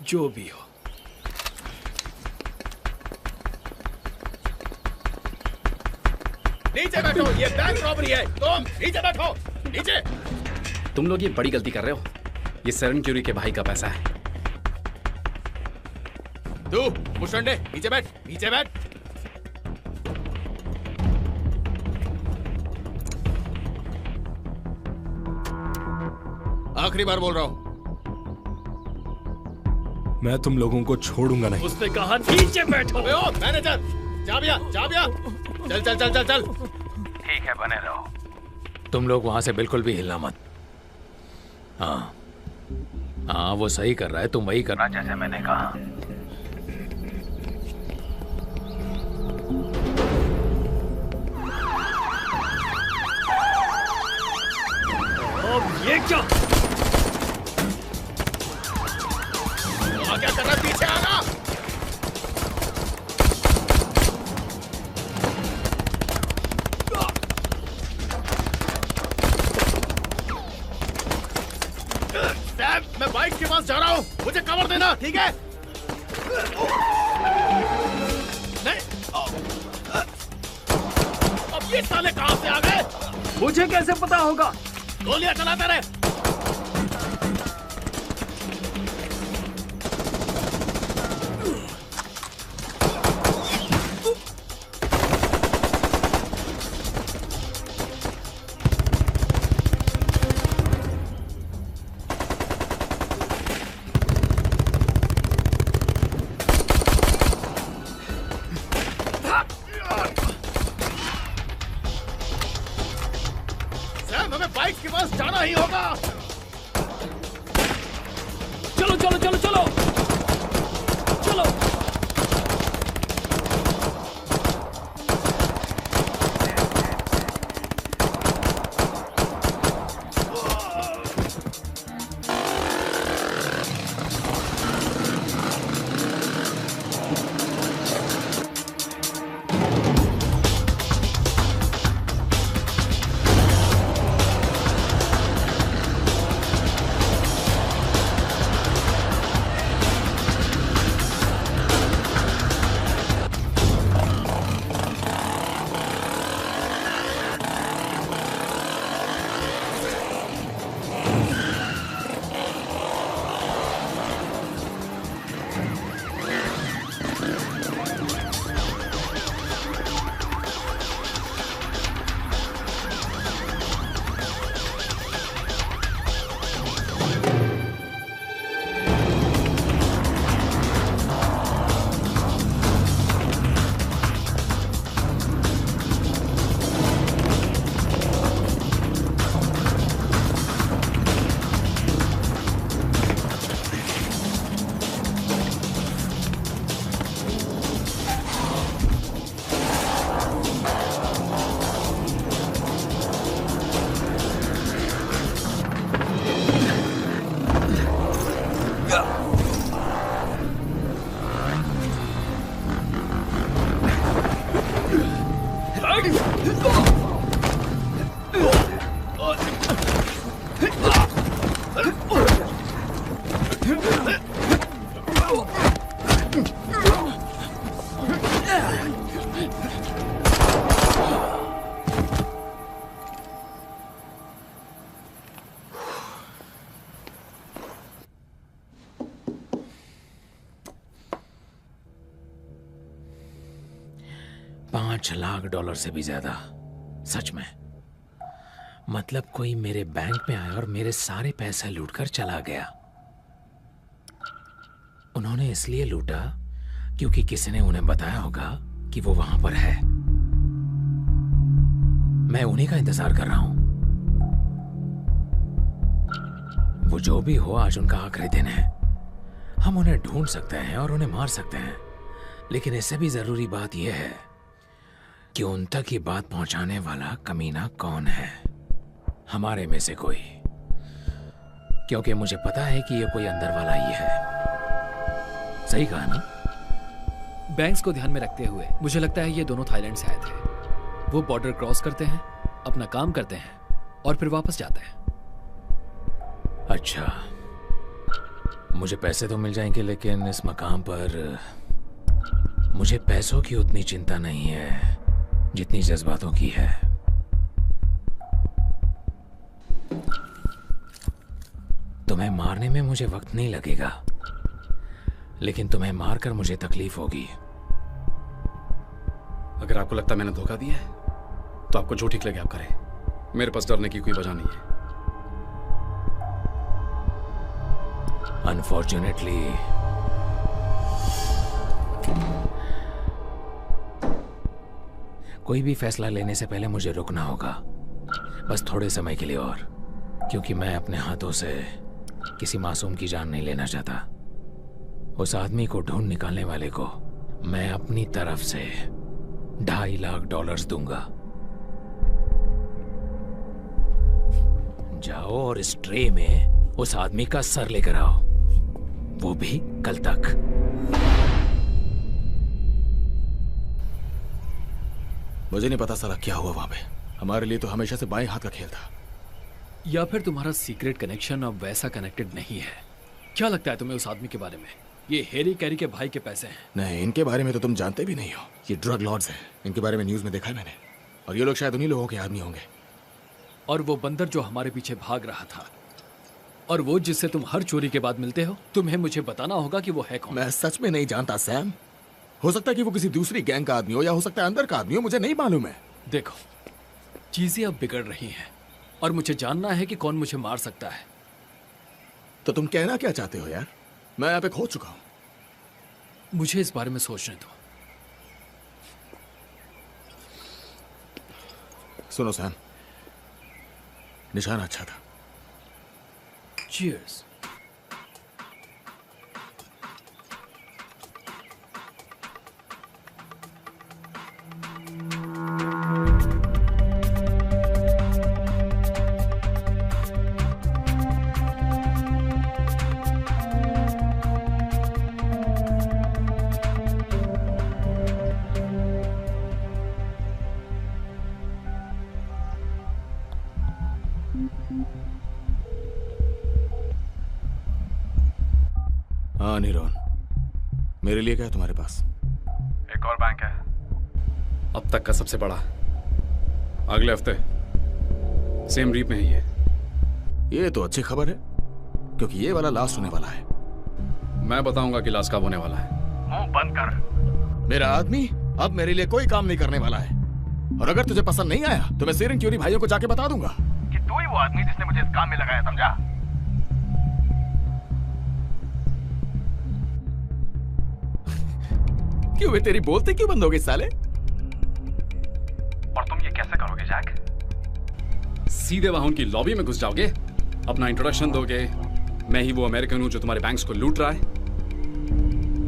जो भी हो। नीचे बैठो, ये बैंक रॉबरी है। तुम नीचे बैठो, नीचे। तुम लोग ये बड़ी गलती कर रहे हो। ये सेरन क्यूरी के भाई का पैसा है। तू मुशंडे, नीचे बैठ, नीचे बैठ। आखिरी बार बोल रहा हूं, मैं तुम लोगों को छोड़ूंगा नहीं। उसने कहा नीचे बैठो। अबे ओ मैनेजर, चाबियां, चाबियां। चल चल चल चल चल। ठीक है, बने रहो। तुम लोग वहां से बिल्कुल भी हिलना मत। हाँ हाँ, वो सही कर रहा है, तुम वही करना जैसे मैंने कहा। अब ये क्या? क्या कर रहा है? पीछे आना। सैम, मैं बाइक के पास जा रहा हूँ, मुझे कवर देना, ठीक है? नहीं, अब ये साले कहां से आ गए? मुझे कैसे पता होगा? गोलियां चलाते रहे। ही होगा। चलो चलो चलो चलो चलो। $5 लाख से भी ज्यादा, सच में। मतलब कोई मेरे बैंक में आया और मेरे सारे पैसे लूटकर चला गया। उन्होंने इसलिए लूटा क्योंकि किसी ने उन्हें बताया होगा कि वो वहां पर है। मैं उन्हीं का इंतजार कर रहा हूं। वो जो भी हो, आज उनका आखिरी दिन है। हम उन्हें ढूंढ सकते हैं और उन्हें मार सकते हैं, लेकिन इससे भी जरूरी बात यह है कि उन तक ये बात पहुंचाने वाला कमीना कौन है। हमारे में से कोई, क्योंकि मुझे पता है कि ये कोई अंदर वाला ही है। सही कहा ना? बैंक्स को ध्यान में रखते हुए मुझे लगता है ये दोनों थाईलैंड से आए थे। वो बॉर्डर क्रॉस करते हैं, अपना काम करते हैं और फिर वापस जाते हैं। अच्छा, मुझे पैसे तो मिल जाएंगे, लेकिन इस मकाम पर मुझे पैसों की उतनी चिंता नहीं है जितनी जज्बातों की है। तुम्हें मारने में मुझे वक्त नहीं लगेगा, लेकिन तुम्हें मारकर मुझे तकलीफ होगी। अगर आपको लगता है मैंने धोखा दिया है तो आपको जो ठीक लगे आप करें। मेरे पास डरने की कोई वजह नहीं है। अनफॉर्चुनेटली कोई भी फैसला लेने से पहले मुझे रुकना होगा, बस थोड़े समय के लिए और, क्योंकि मैं अपने हाथों से किसी मासूम की जान नहीं लेना चाहता। उस आदमी को ढूंढ निकालने वाले को मैं अपनी तरफ से $2.5 लाख दूंगा। जाओ और इस ट्रे में उस आदमी का सर लेकर आओ, वो भी कल तक। मुझे नहीं पता साला क्या हुआ वहां पे। हमारे लिए तो हमेशा से बाएं हाथ का खेल था। या फिर तुम्हारा सीक्रेट कनेक्शन अब वैसा कनेक्टेड नहीं है? क्या लगता है तुम्हें उस आदमी के बारे में? ये हैरी कैरी के भाई के पैसे हैं। नहीं, इनके बारे में तो तुम जानते भी नहीं हो। ये ड्रग लॉर्ड्स हैं। इनके बारे में न्यूज में देखा है मैंने, और ये लोग शायद उन्हीं लोगों के आदमी होंगे। और वो बंदर जो हमारे पीछे भाग रहा था, और वो जिससे तुम हर चोरी के बाद मिलते हो, तुम्हें मुझे बताना होगा कि वो है कौन। मैं सच में नहीं जानता सैम। हो सकता है कि वो किसी दूसरी गैंग का आदमी हो, या हो सकता है अंदर का आदमी हो, मुझे नहीं मालूम है। देखो, चीजें अब बिगड़ रही हैं और मुझे जानना है कि कौन मुझे मार सकता है। तो तुम कहना क्या चाहते हो यार? मैं यहाँ पे खो चुका हूं। मुझे इस बारे में सोचने दो। सुनो सैम, निशान अच्छा था, चीयर्स। हाँ नीरोन, मेरे लिए क्या है तुम्हारे पास? एक और बैंक है, अब तक का सबसे बड़ा। अगले हफ्ते सेम रीप में ही है। ये तो अच्छी खबर है, क्योंकि ये वाला लास्ट होने वाला है। मैं बताऊंगा कि लास्ट कब होने वाला है। मुंह बंद कर। मेरा आदमी अब मेरे लिए कोई काम नहीं करने वाला है, और अगर तुझे पसंद नहीं आया तो मैं सीरियन क्यूरी भाइयों को जाके बता दूंगा कि तू ही वो आदमी जिसने मुझे इस काम में लगाया, समझा? क्यों बे, तेरी बोलते क्यों बंद हो गई साले? और तुम ये कैसे करोगे जैक? सीधे वहां उनकी लॉबी में घुस जाओगे, अपना इंट्रोडक्शन दोगे, मैं ही वो अमेरिकन हूं जो तुम्हारे बैंक्स को लूट रहा है।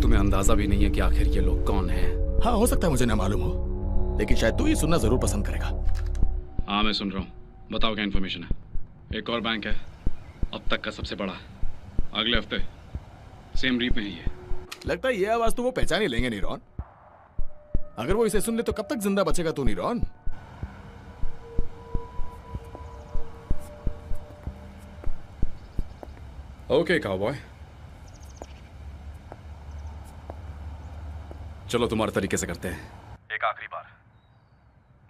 तुम्हें अंदाजा भी नहीं है कि आखिर ये लोग कौन हैं। हाँ, हो सकता है मुझे ना मालूम हो, लेकिन शायद तू ये सुनना जरूर पसंद करेगा। हाँ मैं सुन रहा हूँ, बताओ क्या इन्फॉर्मेशन है। एक और बैंक है, अब तक का सबसे बड़ा। अगले हफ्ते सेम रीप में ही है। लगता है ये आवाज तो वो पहचान ही लेंगे नीरोन। अगर वो इसे सुन ले तो कब तक जिंदा बचेगा तू नीरोन? ओके काउबॉय, चलो तुम्हारे तरीके से करते हैं। एक आखिरी बार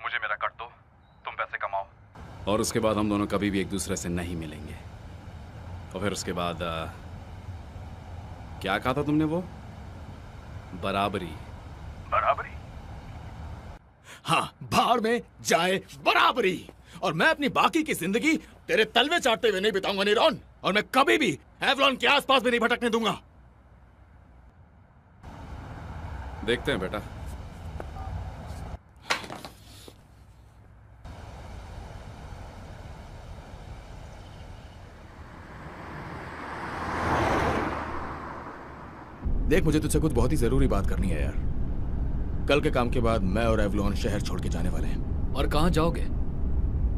मुझे मेरा कट दो, तुम पैसे कमाओ, और उसके बाद हम दोनों कभी भी एक दूसरे से नहीं मिलेंगे। और फिर उसके बाद क्या कहा था तुमने? वो बराबरी। बराबरी? हाँ, बाहर में जाए बराबरी। और मैं अपनी बाकी की जिंदगी तेरे तलवे चाटते हुए नहीं बिताऊंगा नीरोन, और मैं कभी भी एवलॉन के आसपास भी नहीं भटकने दूंगा। देखते हैं बेटा। देख, मुझे तुझसे कुछ बहुत ही जरूरी बात करनी है यार। कल के काम के बाद मैं और एवलॉन शहर छोड़ के जाने वाले हैं। और कहाँ जाओगे?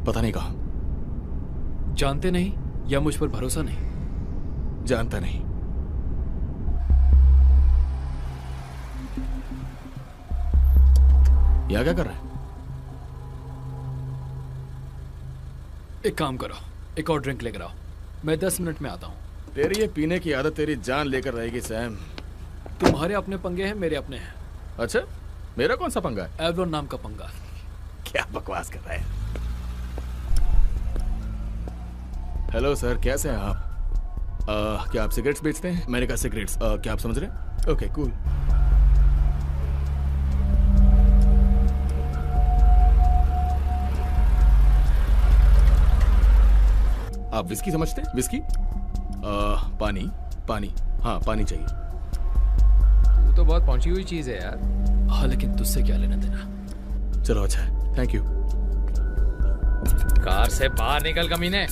पता नहीं कहाँ। जानते नहीं या मुझ पर भरोसा नहीं? जानता नहीं। यहाँ क्या कर रहा है? एक काम करो, एक और ड्रिंक लेकर आओ, मैं 10 मिनट में आता हूँ। तेरी ये पीने की आदत तेरी जान लेकर रहेगी सैम। तुम्हारे अपने पंगे हैं, मेरे अपने हैं। अच्छा, मेरा कौन सा पंगा है? एवलॉन नाम का पंगा। क्या बकवास कर रहा है? हेलो सर, कैसे हैं आप? क्या आप सिगरेट्स बेचते हैं? मैंने कहा सिगरेट्स। क्या आप समझ रहे हैं? Okay cool. आप विस्की समझते हैं? विस्की? पानी। पानी, हाँ पानी चाहिए। तू तो बहुत पहुंची हुई चीज है यार। हाँ, लेकिन तुझसे क्या लेना देना? चलो अच्छा है, थैंक यू। कार से बाहर निकल कमीने।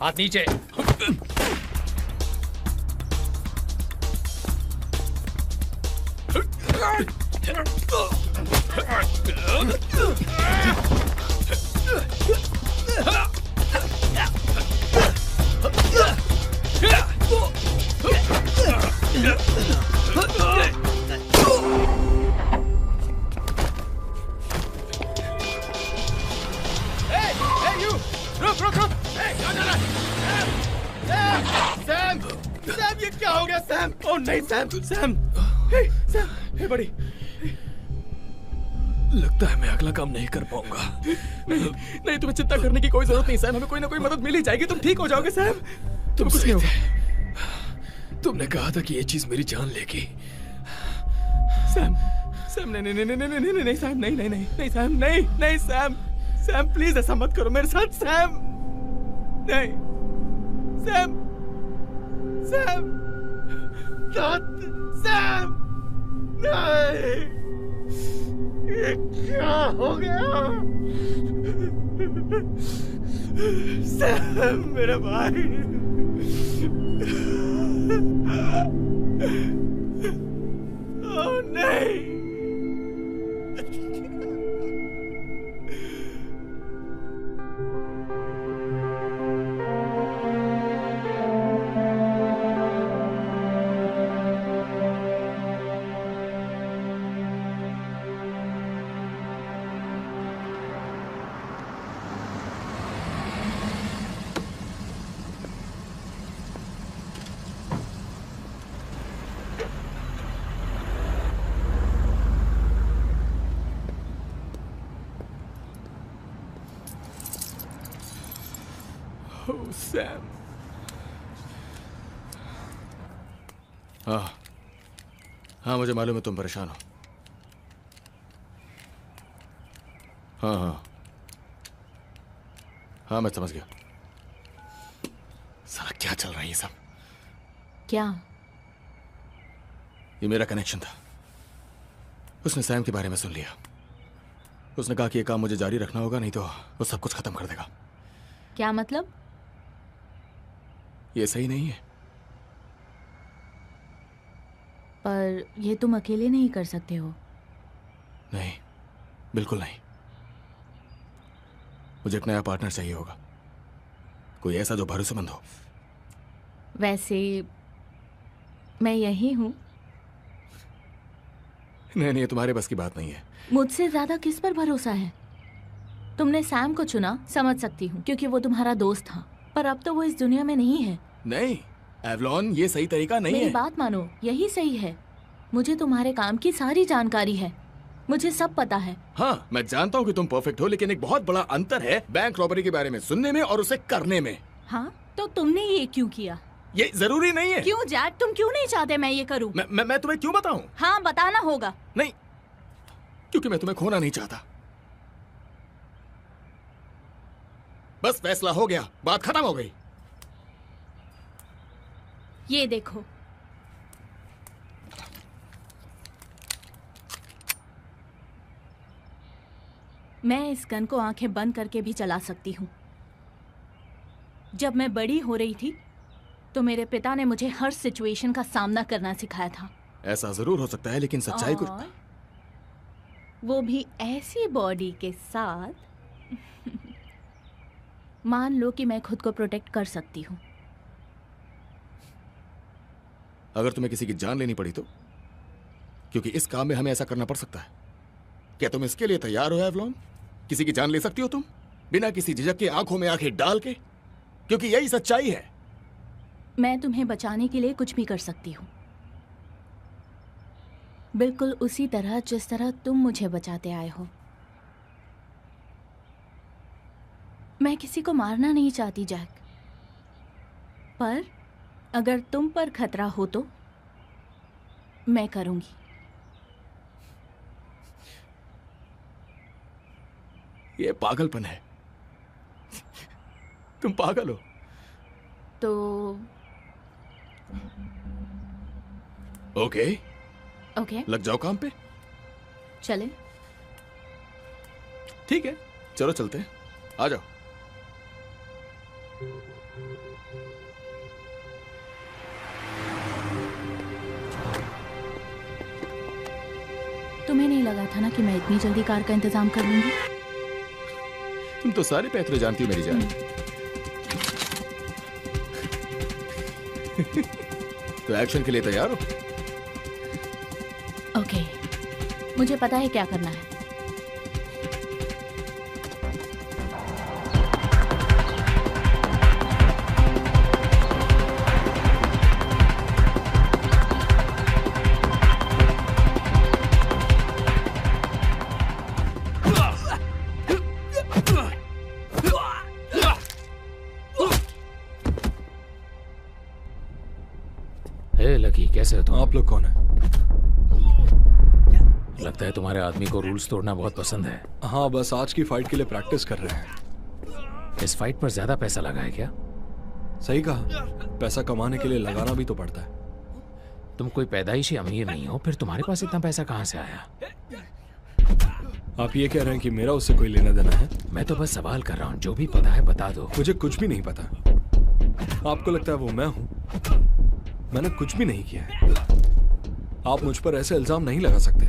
हाथ नीचे। सैम, ये क्या हो गया सैम? ओह नहीं सैम, सैम, सैम, हे बड़ी। लगता है मैं अगला काम नहीं कर पाऊंगा। नहीं, तुम्हें चिंता करने की कोई जरूरत नहीं सैम, हमें कोई ना कोई मदद मिल ही जाएगी, तुम ठीक हो जाओगे सैम। तुम कुछ नहीं होगा। तुमने कहा था कि ये चीज मेरी जान लेगी। सैम, सैम नहीं नहीं नहीं नहीं नहीं नहीं नहीं सैम, नहीं नहीं नहीं नहीं सैम, नहीं नहीं सैम, सैम प्लीज ऐसा मत करो मेरे साथ सैम। नहीं सैम, सैम, सैम, नहीं, ये क्या हो गया? सैम मेरा भाई। ओह नहीं। सैम। हाँ हाँ, मुझे मालूम है तुम परेशान हो। हाँ हाँ हाँ, मैं समझ गया। साला क्या चल रहा है ये सब? क्या? ये मेरा कनेक्शन था। उसने सैम के बारे में सुन लिया। उसने कहा कि ये काम मुझे जारी रखना होगा, नहीं तो वो सब कुछ खत्म कर देगा। क्या मतलब? ये सही नहीं है। पर ये तुम अकेले नहीं कर सकते हो। नहीं, बिल्कुल नहीं। मुझे एक नया पार्टनर चाहिए होगा, कोई ऐसा जो भरोसेमंद हो। वैसे मैं यही हूँ। नहीं नहीं, तुम्हारे बस की बात नहीं है। मुझसे ज्यादा किस पर भरोसा है? तुमने सैम को चुना, समझ सकती हूँ, क्योंकि वो तुम्हारा दोस्त था। पर अब तो वो इस दुनिया में नहीं है। नहीं एवलॉन, ये सही तरीका नहीं है। मेरी बात मानो, यही सही है। मुझे तुम्हारे काम की सारी जानकारी है, मुझे सब पता है। हाँ, मैं जानता हूँ कि तुम परफेक्ट हो, लेकिन एक बहुत बड़ा अंतर है बैंक रॉबरी के बारे में सुनने में और उसे करने में। हाँ, तो तुमने ये क्यों किया? ये जरूरी नहीं है। क्यों जैक, तुम क्यों नहीं चाहते मैं ये करूँ? मैं तुम्हें क्यों बताऊँ? हाँ, बताना होगा। नहीं, क्योंकि मैं तुम्हें खोना नहीं चाहता। बस फैसला हो गया, बात खत्म हो गई। ये देखो, मैं इस गन को आंखें बंद करके भी चला सकती हूँ। जब मैं बड़ी हो रही थी तो मेरे पिता ने मुझे हर सिचुएशन का सामना करना सिखाया था। ऐसा जरूर हो सकता है, लेकिन सच्चाई कुछ, वो भी ऐसी बॉडी के साथ। मान लो कि मैं खुद को प्रोटेक्ट कर सकती हूँ। अगर तुम्हें किसी की जान लेनी पड़ी तो? क्योंकि इस काम में हमें ऐसा करना पड़ सकता है। क्या तुम इसके लिए तैयार हो एवलॉन? किसी की जान ले सकती हो तुम, बिना किसी झिझक के, आंखों में आंखें डाल के? क्योंकि यही सच्चाई है। मैं तुम्हें बचाने के लिए कुछ भी कर सकती हूँ, बिल्कुल उसी तरह जिस तरह तुम मुझे बचाते आए हो। मैं किसी को मारना नहीं चाहती जैक, पर अगर तुम पर खतरा हो तो मैं करूंगी। ये पागलपन है। तुम पागल हो। तो ओके ओके, लग जाओ काम पे। चले। ठीक है, चलो चलते हैं, आ जाओ। तुम्हें नहीं लगा था ना कि मैं इतनी जल्दी कार का इंतजाम कर लूंगी? तुम तो सारे पैतरे जानती हो मेरी जान। तो एक्शन के लिए तैयार हो? ओके, मुझे पता है क्या करना है। लकी, कैसे हो तुम? आप लोग कौन है? लगता है तुम्हारे आदमी को रूल्स तोड़ना बहुत पसंद है। हाँ, बस आज की फाइट के लिए प्रैक्टिस कर रहे हैं। इस फाइट पर ज्यादा पैसा लगा है क्या? सही कहा, पैसा कमाने के लिए लगाना भी तो पड़ता है। तुम कोई पैदाइशी अमीर नहीं हो, फिर तुम्हारे पास इतना पैसा कहाँ से आया? आप ये कह रहे हैं कि मेरा उससे कोई लेना देना है? मैं तो बस सवाल कर रहा हूँ, जो भी पता है बता दो। मुझे कुछ भी नहीं पता। आपको लगता है वो मैं हूं? मैंने कुछ भी नहीं किया है। आप मुझ पर ऐसे इल्जाम नहीं लगा सकते।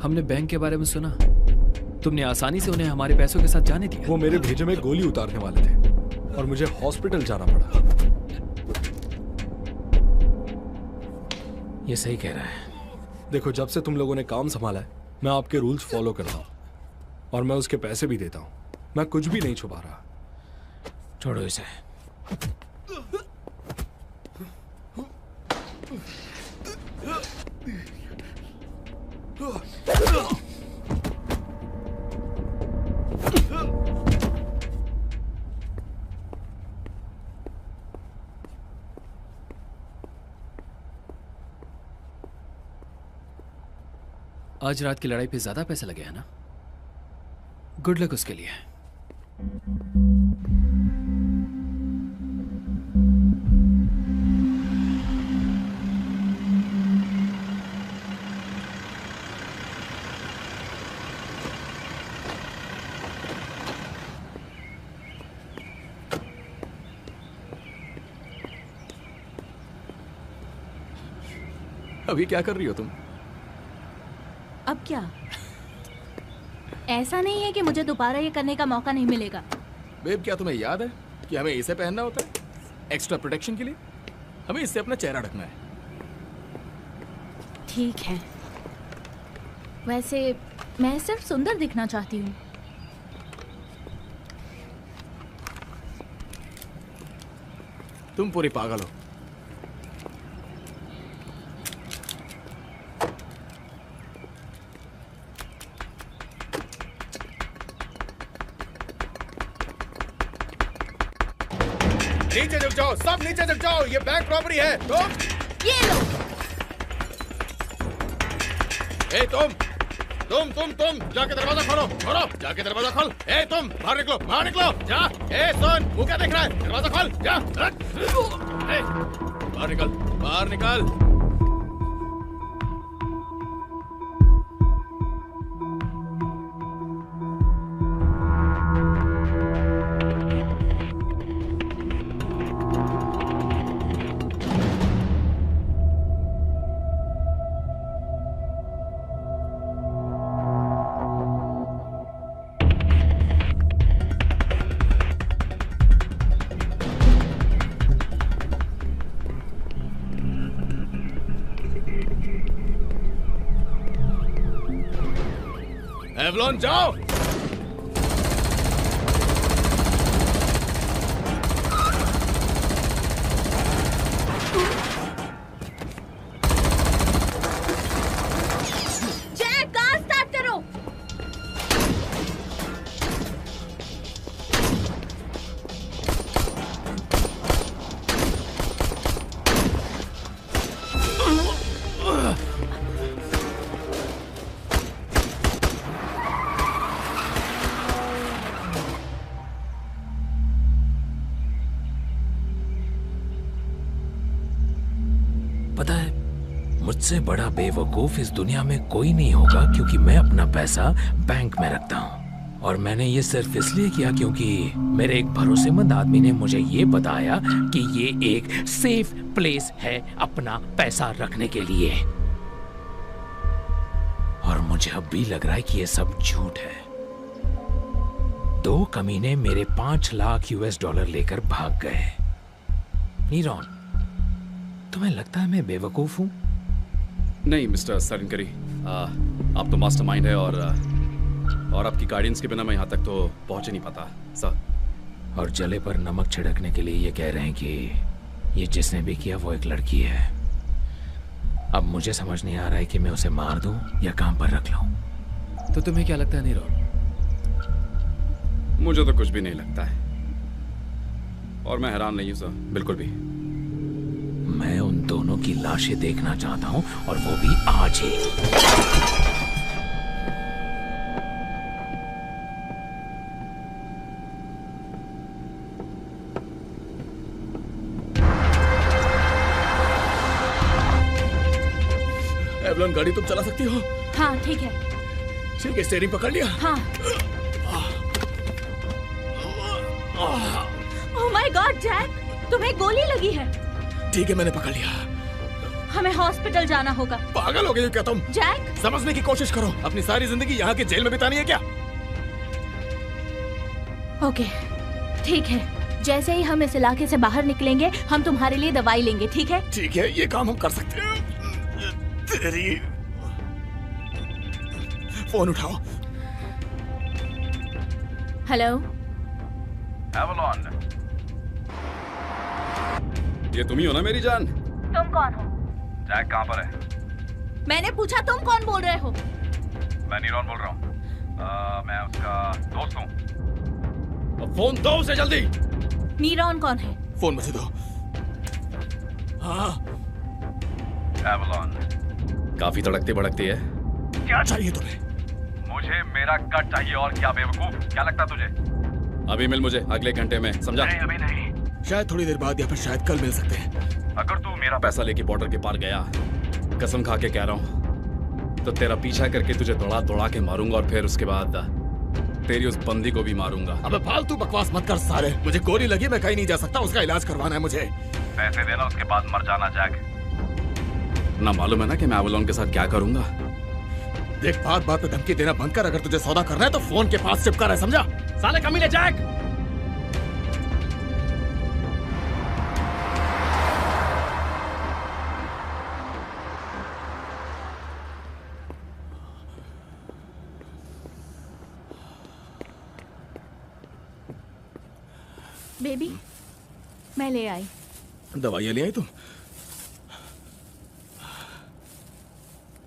हमने बैंक के बारे में सुना, तुमने आसानी से उन्हें हमारे पैसों के साथ जाने दिया। वो मेरे भेजे में गोली उतारने वाले थे और मुझे हॉस्पिटल जाना पड़ा। ये सही कह रहा है। देखो, जब से तुम लोगों ने काम संभाला है, मैं आपके रूल्स फॉलो करता हूँ और मैं उसके पैसे भी देता हूँ। मैं कुछ भी नहीं छुपा रहा। छोड़ो इसे। आज रात की लड़ाई पे ज्यादा पैसे लगे हैं ना? गुड लक उसके लिए। अभी क्या कर रही हो तुम? अब क्या? ऐसा नहीं है कि मुझे दोबारा ये करने का मौका नहीं मिलेगा। बेब, क्या तुम्हें याद है कि हमें इसे पहनना होता है एक्स्ट्रा प्रोटेक्शन के लिए? हमें इससे अपना चेहरा ढकना है। ठीक है, वैसे मैं सिर्फ सुंदर दिखना चाहती हूँ। तुम पूरी पागल हो। नीचे झुक जाओ, सब नीचे झुक जाओ, ये बैंक रॉबरी है। तुम ये लो। तुम जाके दरवाजा खोलो, जाके दरवाजा खोल। तुम बाहर निकलो, जा। सुन, वो क्या देख रहा है? दरवाजा खोल, जा। बाहर निकल। एवलॉन, जाओ। जैक, कार स्टार्ट करो। पता है, मुझसे बड़ा बेवकूफ इस दुनिया में कोई नहीं होगा, क्योंकि मैं अपना पैसा बैंक में रखता हूँ। और मैंने ये सिर्फ इसलिए किया क्योंकि मेरे एक भरोसेमंद आदमी ने मुझे ये बताया कि ये एक सेफ प्लेस है अपना पैसा रखने के लिए। और मुझे अब भी लग रहा है कि ये सब झूठ है। 2 कमीने मेरे 5 लाख US$ लेकर भाग गए। नीरॉन, तुम्हें लगता है मैं बेवकूफ हूं? नहीं मिस्टर सरनकरी, आप तो मास्टरमाइंड है और आपकी गाइडेंस के बिना मैं यहाँ तक तो पहुँच ही नहीं पाता सर। और जले पर नमक छिड़कने के लिए ये कह रहे हैं कि ये जिसने भी किया वो एक लड़की है। अब मुझे समझ नहीं आ रहा है कि मैं उसे मार दूं या काम पर रख लूं। तो तुम्हें क्या लगता है नीरॉन? मुझे तो कुछ भी नहीं लगता है और मैं हैरान नहीं हूँ सर, बिल्कुल भी। मैं उन दोनों की लाशें देखना चाहता हूं, और वो भी आज ही। एवलॉन, गाड़ी तुम चला सकती हो? हाँ ठीक है। ठीक है, स्टीयरिंग पकड़ लिया? हाँ। ओह माय गॉड जैक, तुम्हें गोली लगी है। ठीक है, मैंने पकड़ लिया। हमें हॉस्पिटल जाना होगा। पागल हो गई हो क्या तुम? जैक, समझने की कोशिश करो। अपनी सारी जिंदगी यहाँ के जेल में बितानी है क्या? ओके ठीक है, जैसे ही हम इस इलाके से बाहर निकलेंगे हम तुम्हारे लिए दवाई लेंगे, ठीक है? ठीक है, ये काम हम कर सकते हैं। तेरी फोन उठाओ। हेलो एवलॉन, ये तुम ही हो ना मेरी जान? तुम कौन हो? जैक कहाँ पर है? मैंने पूछा तुम कौन बोल रहे हो? मैं नीरॉन बोल रहा हूँ। मैं उसका दोस्त हूँ। फोन दो उसे जल्दी। नीरॉन कौन है? फोन मुझे दो। हाँ एवलॉन, काफी तड़कती भड़कती है। क्या चाहिए तुम्हें? मुझे मेरा कट चाहिए। और क्या बेवकूफ, क्या लगता तुझे? अभी मिल मुझे, अगले घंटे में, समझा? नहीं अभी नहीं, शायद थोड़ी देर बाद या फिर शायद कल मिल सकते हैं। अगर तू मेरा पैसा लेके बॉर्डर के पार गया, कसम खा के कह रहा हूँ, तो तेरा पीछा करके तुझे दौड़ा दौड़ा के मारूंगा और फिर उसके बाद तेरी उस बंदी को भी मारूंगा। अबे फालतू बकवास मत कर साले। मुझे गोली लगी, मैं कहीं नहीं जा सकता, उसका इलाज करवाना है मुझे। पैसे देना, उसके बाद मर जाना जैक। ना मालूम है ना कि मैं एवलॉन के साथ क्या करूंगा। देख, बात बात पे धमकी देना बंद कर। अगर तुझे सौदा करना है तो फोन के पास चिपका रहा है, समझा? साले कमीने जैक। बेबी, मैं ले आई। दवाइयाँ ले आई तुम?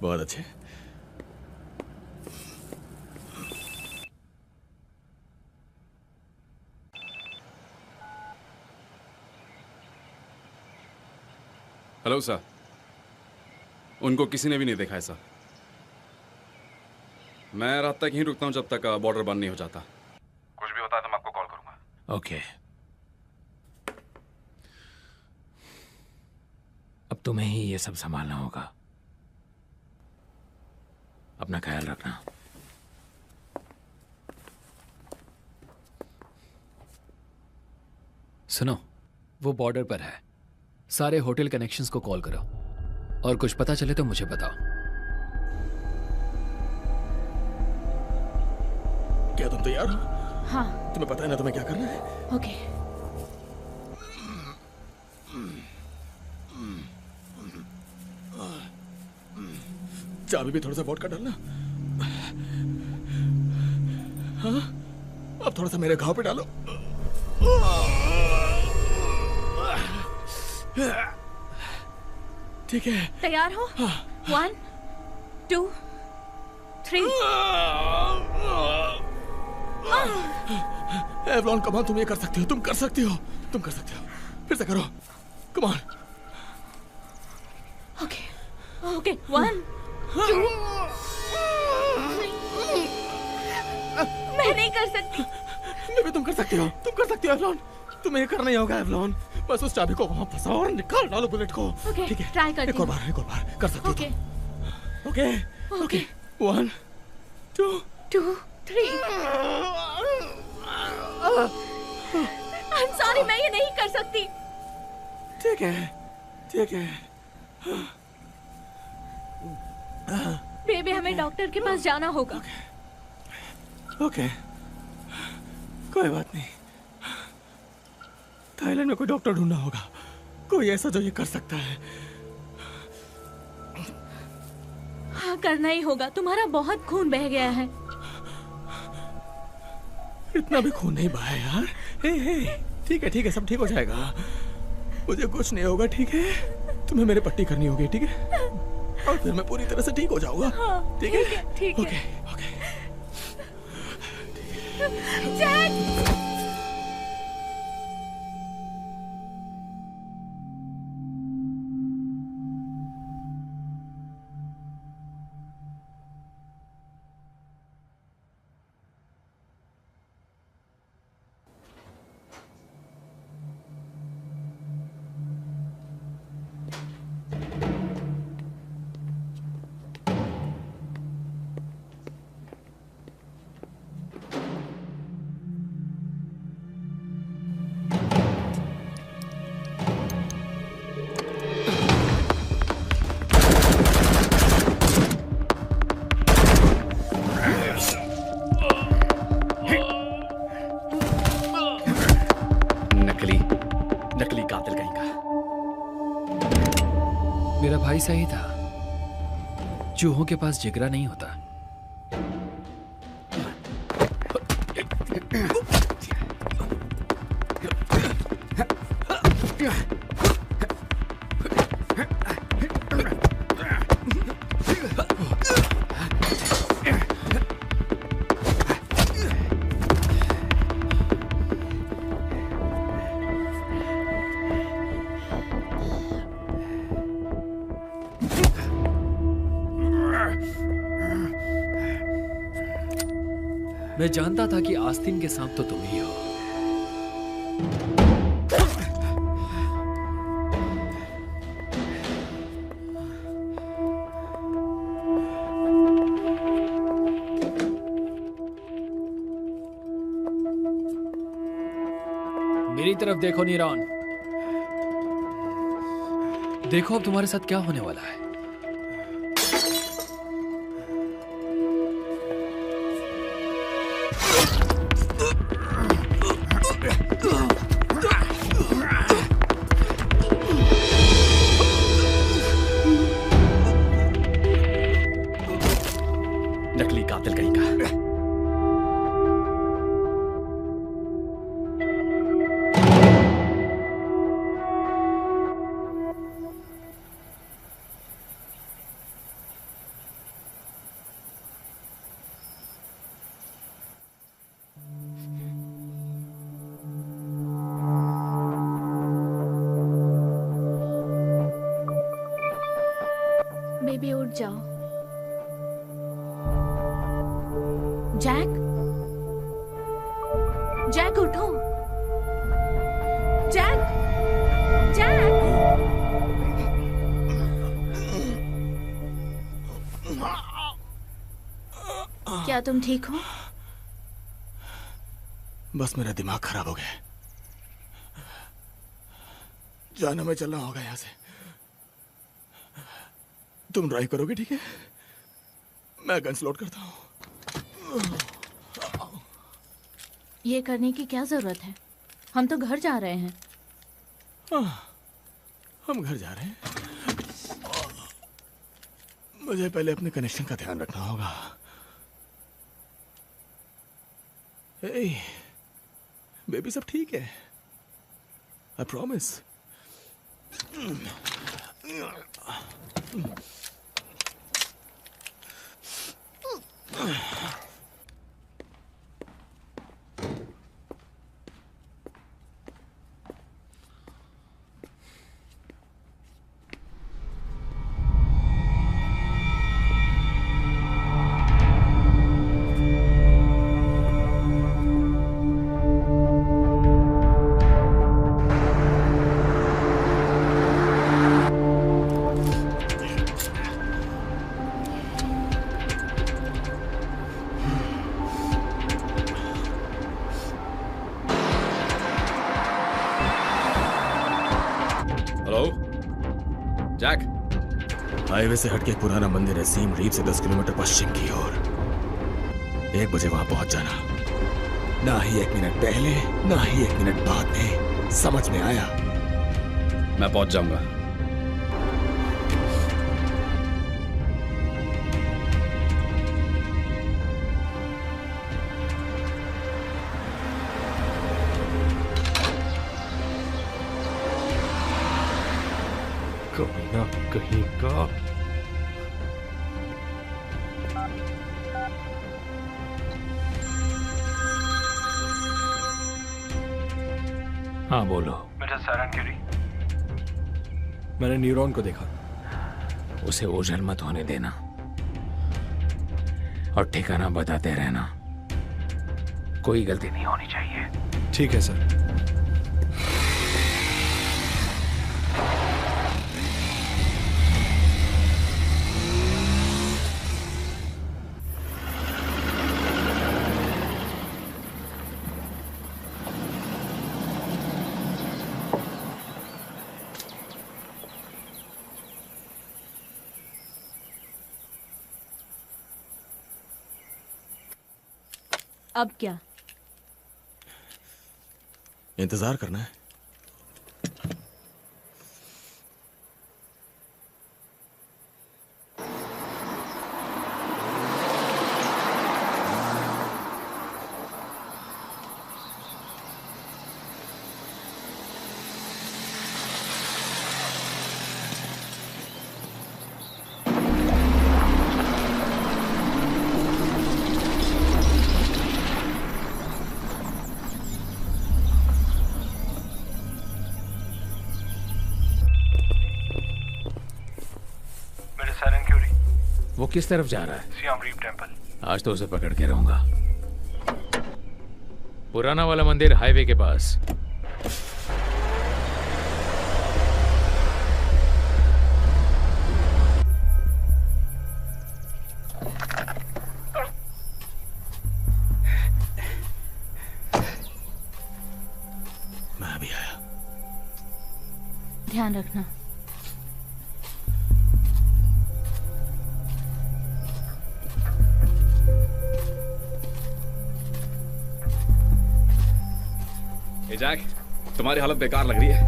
बहुत अच्छे। हेलो सर, उनको किसी ने भी नहीं देखा है सर। मैं रात तक यहीं रुकता हूँ जब तक बॉर्डर बंद नहीं हो जाता। कुछ भी होता है तो मैं आपको कॉल करूंगा। ओके। अब तुम्हें ही ये सब संभालना होगा। अपना ख्याल रखना। सुनो, वो बॉर्डर पर है। सारे होटल कनेक्शंस को कॉल करो और कुछ पता चले तो मुझे बताओ। क्या तुम तैयार हो? हाँ। तुम्हें पता है ना तुम्हें क्या करना है? ओके। चाबी भी थोड़ा सा वोडका डालना। हाँ, अब थोड़ा सा मेरे घाव पे डालो। ठीक है, तैयार हो? 1 2 3। एवलॉन, कम ऑन, तुम ये कर सकती हो, तुम कर सकती हो, तुम कर सकती हो। फिर से करो, कम ऑन। ओके ओके, 1 2 मैं नहीं कर सकती। बेबी, तुम कर सकती हो, तुम कर सकती हो एवलॉन। तुम्हें ये करना ही होगा एवलॉन। बस उस चाबी को वहां फंसाओ और निकाल डालो बुलेट को। ओके, ठीक है, ट्राई करती एक और बार कर सकती हो। Okay okay okay, 1 2 2 3। I am sorry, मैं ये नहीं कर सकती। ठीक है, ठीक है। बेबी, हमें डॉक्टर के पास जाना होगा। ओके, कोई बात नहीं। थाईलैंड में कोई डॉक्टर ढूंढना होगा, कोई ऐसा जो ये कर सकता है। हाँ, करना ही होगा। तुम्हारा बहुत खून बह गया है। इतना भी खून नहीं बहा यार। ठीक है, सब ठीक हो जाएगा। मुझे कुछ नहीं होगा, ठीक है? तुम्हें मेरे पट्टी करनी होगी, ठीक है? और फिर मैं पूरी तरह से ठीक हो जाऊंगा। हाँ, ठीक है? ठीक है। ओके। जैक! नकली कातिल कहीं का। मेरा भाई सही था, चूहों के पास जिगरा नहीं होता। मैं जानता था कि आस्तीन के सांप तो तुम ही हो। मेरी तरफ देखो नीरॉन, देखो अब तुम्हारे साथ क्या होने वाला है। नकली कातिल कहीं का। बेबी उठ जाओ। जैक, जैक उठो। Jack, Jack. क्या तुम ठीक हो? बस मेरा दिमाग खराब हो गया। जाना मैं चलना होगा यहां से। तुम ड्राइव करोगे, ठीक है? मैं गन्स लोड करता हूं। ये करने की क्या जरूरत है? हम तो घर जा रहे हैं। हम घर जा रहे हैं। मुझे पहले अपने कनेक्शन का ध्यान रखना होगा। बेबी सब ठीक है, आई प्रॉमिस। जैक, हाईवे से हटके एक पुराना मंदिर है सीम रीप से 10 किलोमीटर पश्चिम की ओर। 1 बजे वहां पहुंच जाना। ना ही 1 मिनट पहले, ना ही 1 मिनट बाद में। समझ में आया? मैं पहुंच जाऊंगा। कमीना कहीं का। हाँ बोलो। मेरा सारन गिरी। मैंने न्यूरॉन को देखा। उसे ओझल मत होने देना और ठिकाना बताते रहना। कोई गलती नहीं होनी चाहिए। ठीक है सर। अब क्या? इंतजार करना है। किस तरफ जा रहा है? Siem Reap temple. आज तो उसे पकड़ के रहूंगा। पुराना वाला मंदिर हाईवे के पास। मैं अभी आया। ध्यान रखना। ए जैक, तुम्हारी हालत बेकार लग रही है।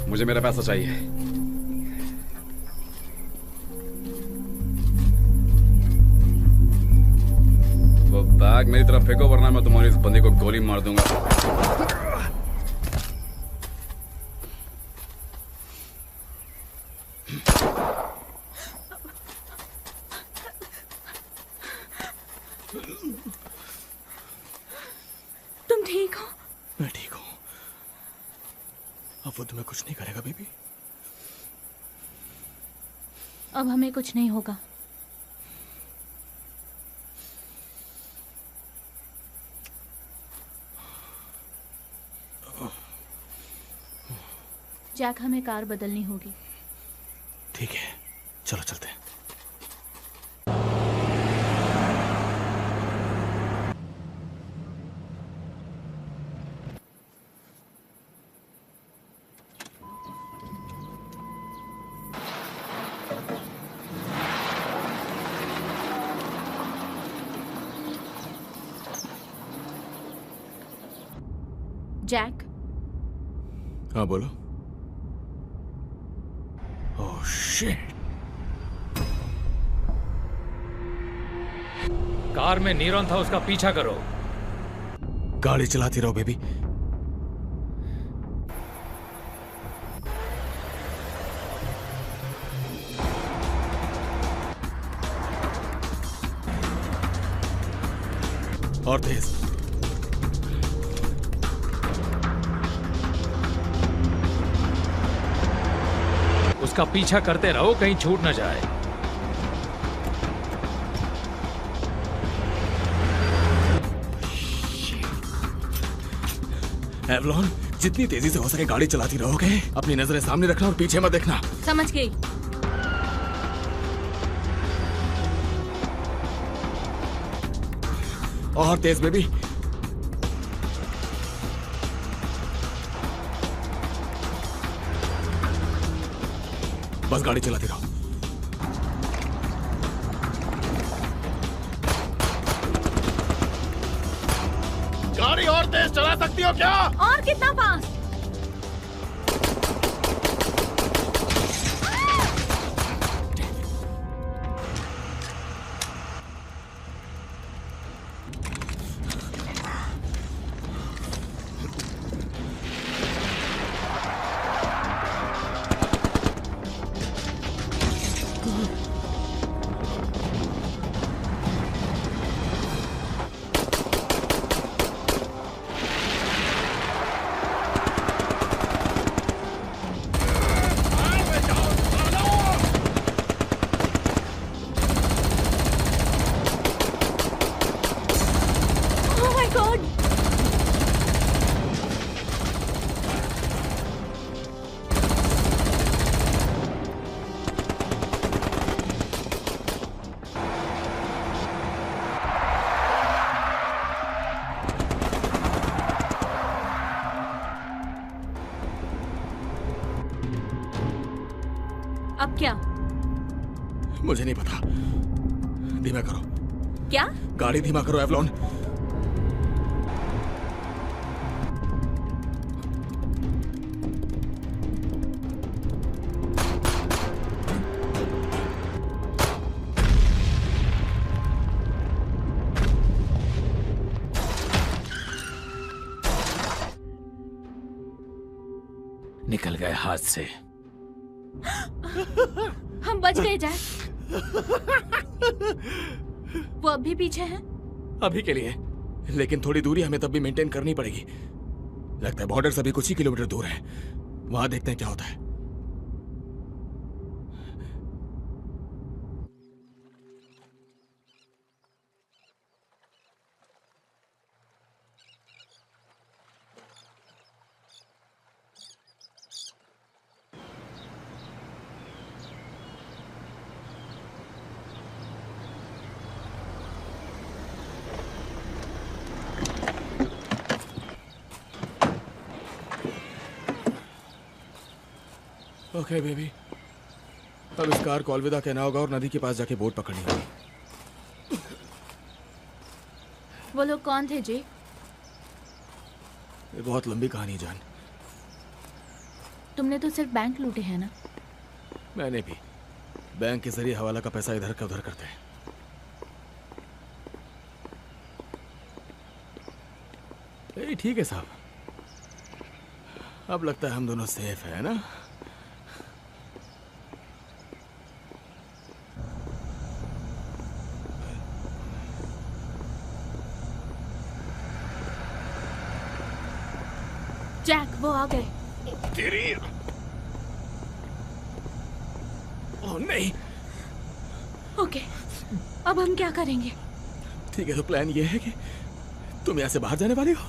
मुझे मेरा पैसा चाहिए। वो बैग मेरी तरफ फेंको वरना मैं तुम्हारी इस बंदी को गोली मार दूंगा। तुम ठीक हो? मैं ठीक हूं। अब वो तुम्हें कुछ नहीं करेगा बेबी? अब हमें कुछ नहीं होगा। जैक, हमें कार बदलनी होगी। ठीक है, चलो चलते हैं। जैक, हाँ बोलो। Oh shit. कार में नीरॉन था, उसका पीछा करो। गाड़ी चलाती रहो बेबी। और तेज। उसका पीछा करते रहो, कहीं छूट न जाए। एवलॉन, जितनी तेजी से हो सके गाड़ी चलाती रहोगे। अपनी नजरें सामने रखना और पीछे मत देखना। समझ गई। और तेज बेबी। बस गाड़ी चलाती रहो। गाड़ी और तेज चला सकती हो क्या? और कितना फास्ट? अब क्या? मुझे नहीं पता। धीमा करो। क्या? गाड़ी धीमा करो एवलॉन। निकल गए हाथ से। हम बच गए जैक। वो अब भी पीछे हैं? अभी के लिए, लेकिन थोड़ी दूरी हमें तब भी मेंटेन करनी पड़ेगी। लगता है बॉर्डर से अभी कुछ ही किलोमीटर दूर है। वहां देखते हैं क्या होता है। ओके बेबी, अब इस कार को अलविदा कहना होगा और नदी के पास जाके बोट पकड़नी होगी। वो लोग कौन थे जी? ये बहुत लंबी कहानी है जान। तुमने तो सिर्फ बैंक लूटे हैं ना? मैंने भी बैंक के जरिए हवाला का पैसा इधर का उधर करते हैं। ठीक है साहब, अब लगता है हम दोनों सेफ है ना? जैक, वो आ गए। तेरी ओह नहीं। ओके, अब हम क्या करेंगे? ठीक है, तो प्लान ये है कि तुम यहाँ से बाहर जाने वाली हो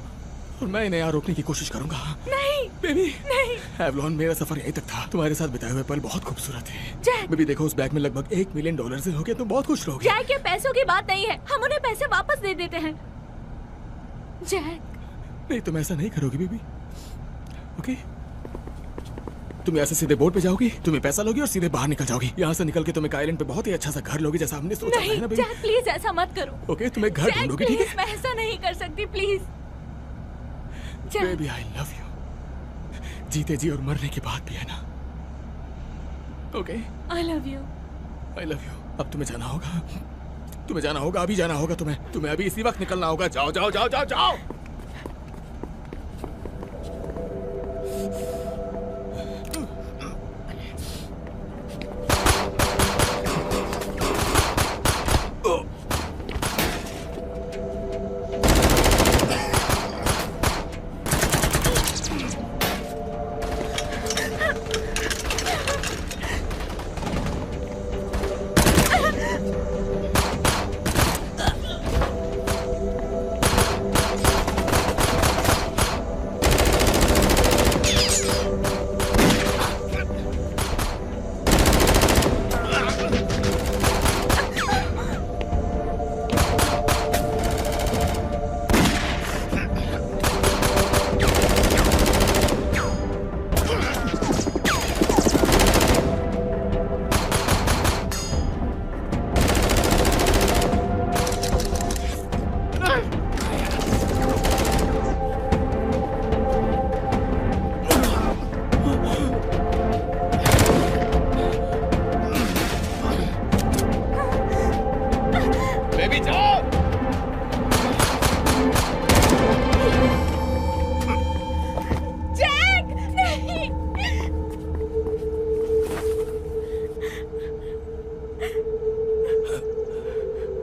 और मैं इन्हें यहाँ रोकने की कोशिश करूंगा। नहीं बेबी नहीं। एवलॉन, मेरा सफर यहीं तक था। तुम्हारे साथ बिताए हुए पल बहुत खूबसूरत है। जैक, बेबी देखो, उस बैग में लगभग $1 मिलियन से होगे, तुम बहुत खुश रहोगे। जैक, ये पैसों की बात नहीं है, हम उन्हें पैसे वापस दे देते हैं। जैक, नहीं, तुम ऐसा नहीं करोगी बेबी। ओके, तुम यहाँ से सीधे बोट पे जाओगी, तुम्हें पैसा लोगी और सीधे बाहर निकल जाओगी। यहाँ से निकल के तुम एक आइलैंड पे बहुत ही अच्छा सा घर लोगी, जैसा हमने सोचा नहीं, है ना बेबी। जैक प्लीज ऐसा मत करो। ओके, तुम एक घर ढूंढोगी, ठीक है? मैं ऐसा नहीं कर सकती, please. Baby I love you, जीते जी और मरने के बाद भी, है ना? Okay, I love you. I love you. अब तुम्हें जाना होगा, तुम्हें जाना होगा, अभी जाना होगा तुम्हें अभी इसी वक्त निकलना होगा। जाओ जाओ जाओ जाओ जाओ।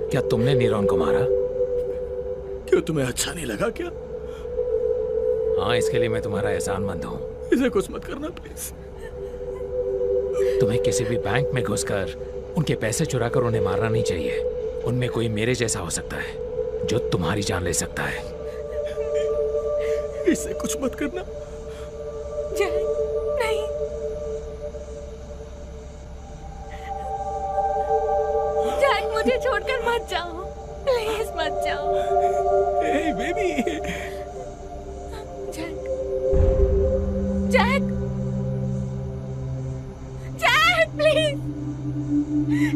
क्या तुमने नीरॉन को मारा? क्यों, तुम्हें अच्छा नहीं लगा क्या? हाँ, इसके लिए मैं तुम्हारा एहसानमंद हूँ। इसे कुछ मत करना प्लीज। तुम्हें किसी भी बैंक में घुसकर उनके पैसे चुराकर उन्हें मारना नहीं चाहिए। उनमें कोई मेरे जैसा हो सकता है जो तुम्हारी जान ले सकता है। इसे कुछ मत करना। नहीं। जैक, मुझे छोड़कर मत जाओ, प्लीज मत जाओ। Hey baby. Jack, Jack, Jack please,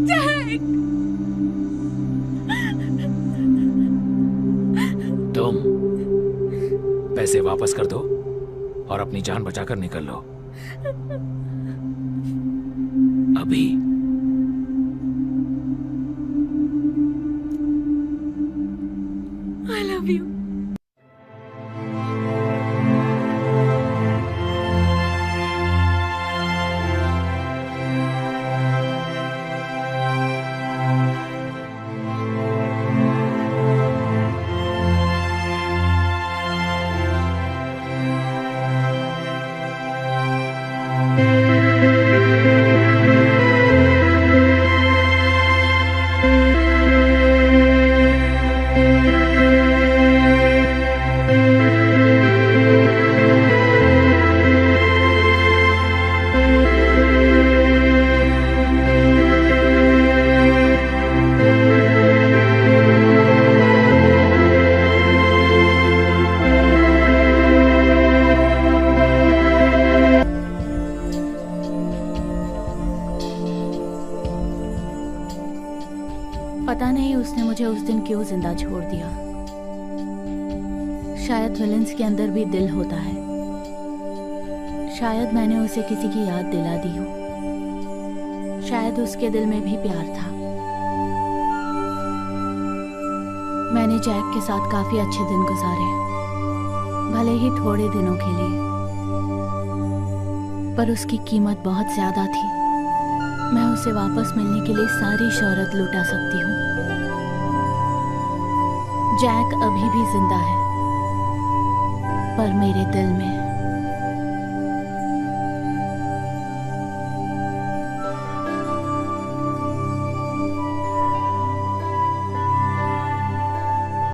Jack. तुम पैसे वापस कर दो और अपनी जान बचाकर निकल लो अभी। I love you. उस दिन क्यों जिंदा छोड़ दिया। शायद विलेंस के अंदर भी दिल होता है। शायद मैंने उसे किसी की याद दिला दी हो। शायद उसके दिल में भी प्यार था। मैंने जैक के साथ काफी अच्छे दिन गुजारे, भले ही थोड़े दिनों के लिए, पर उसकी कीमत बहुत ज्यादा थी। मैं उसे वापस मिलने के लिए सारी शोहरत लुटा सकती हूँ। जैक अभी भी जिंदा है, पर मेरे दिल में।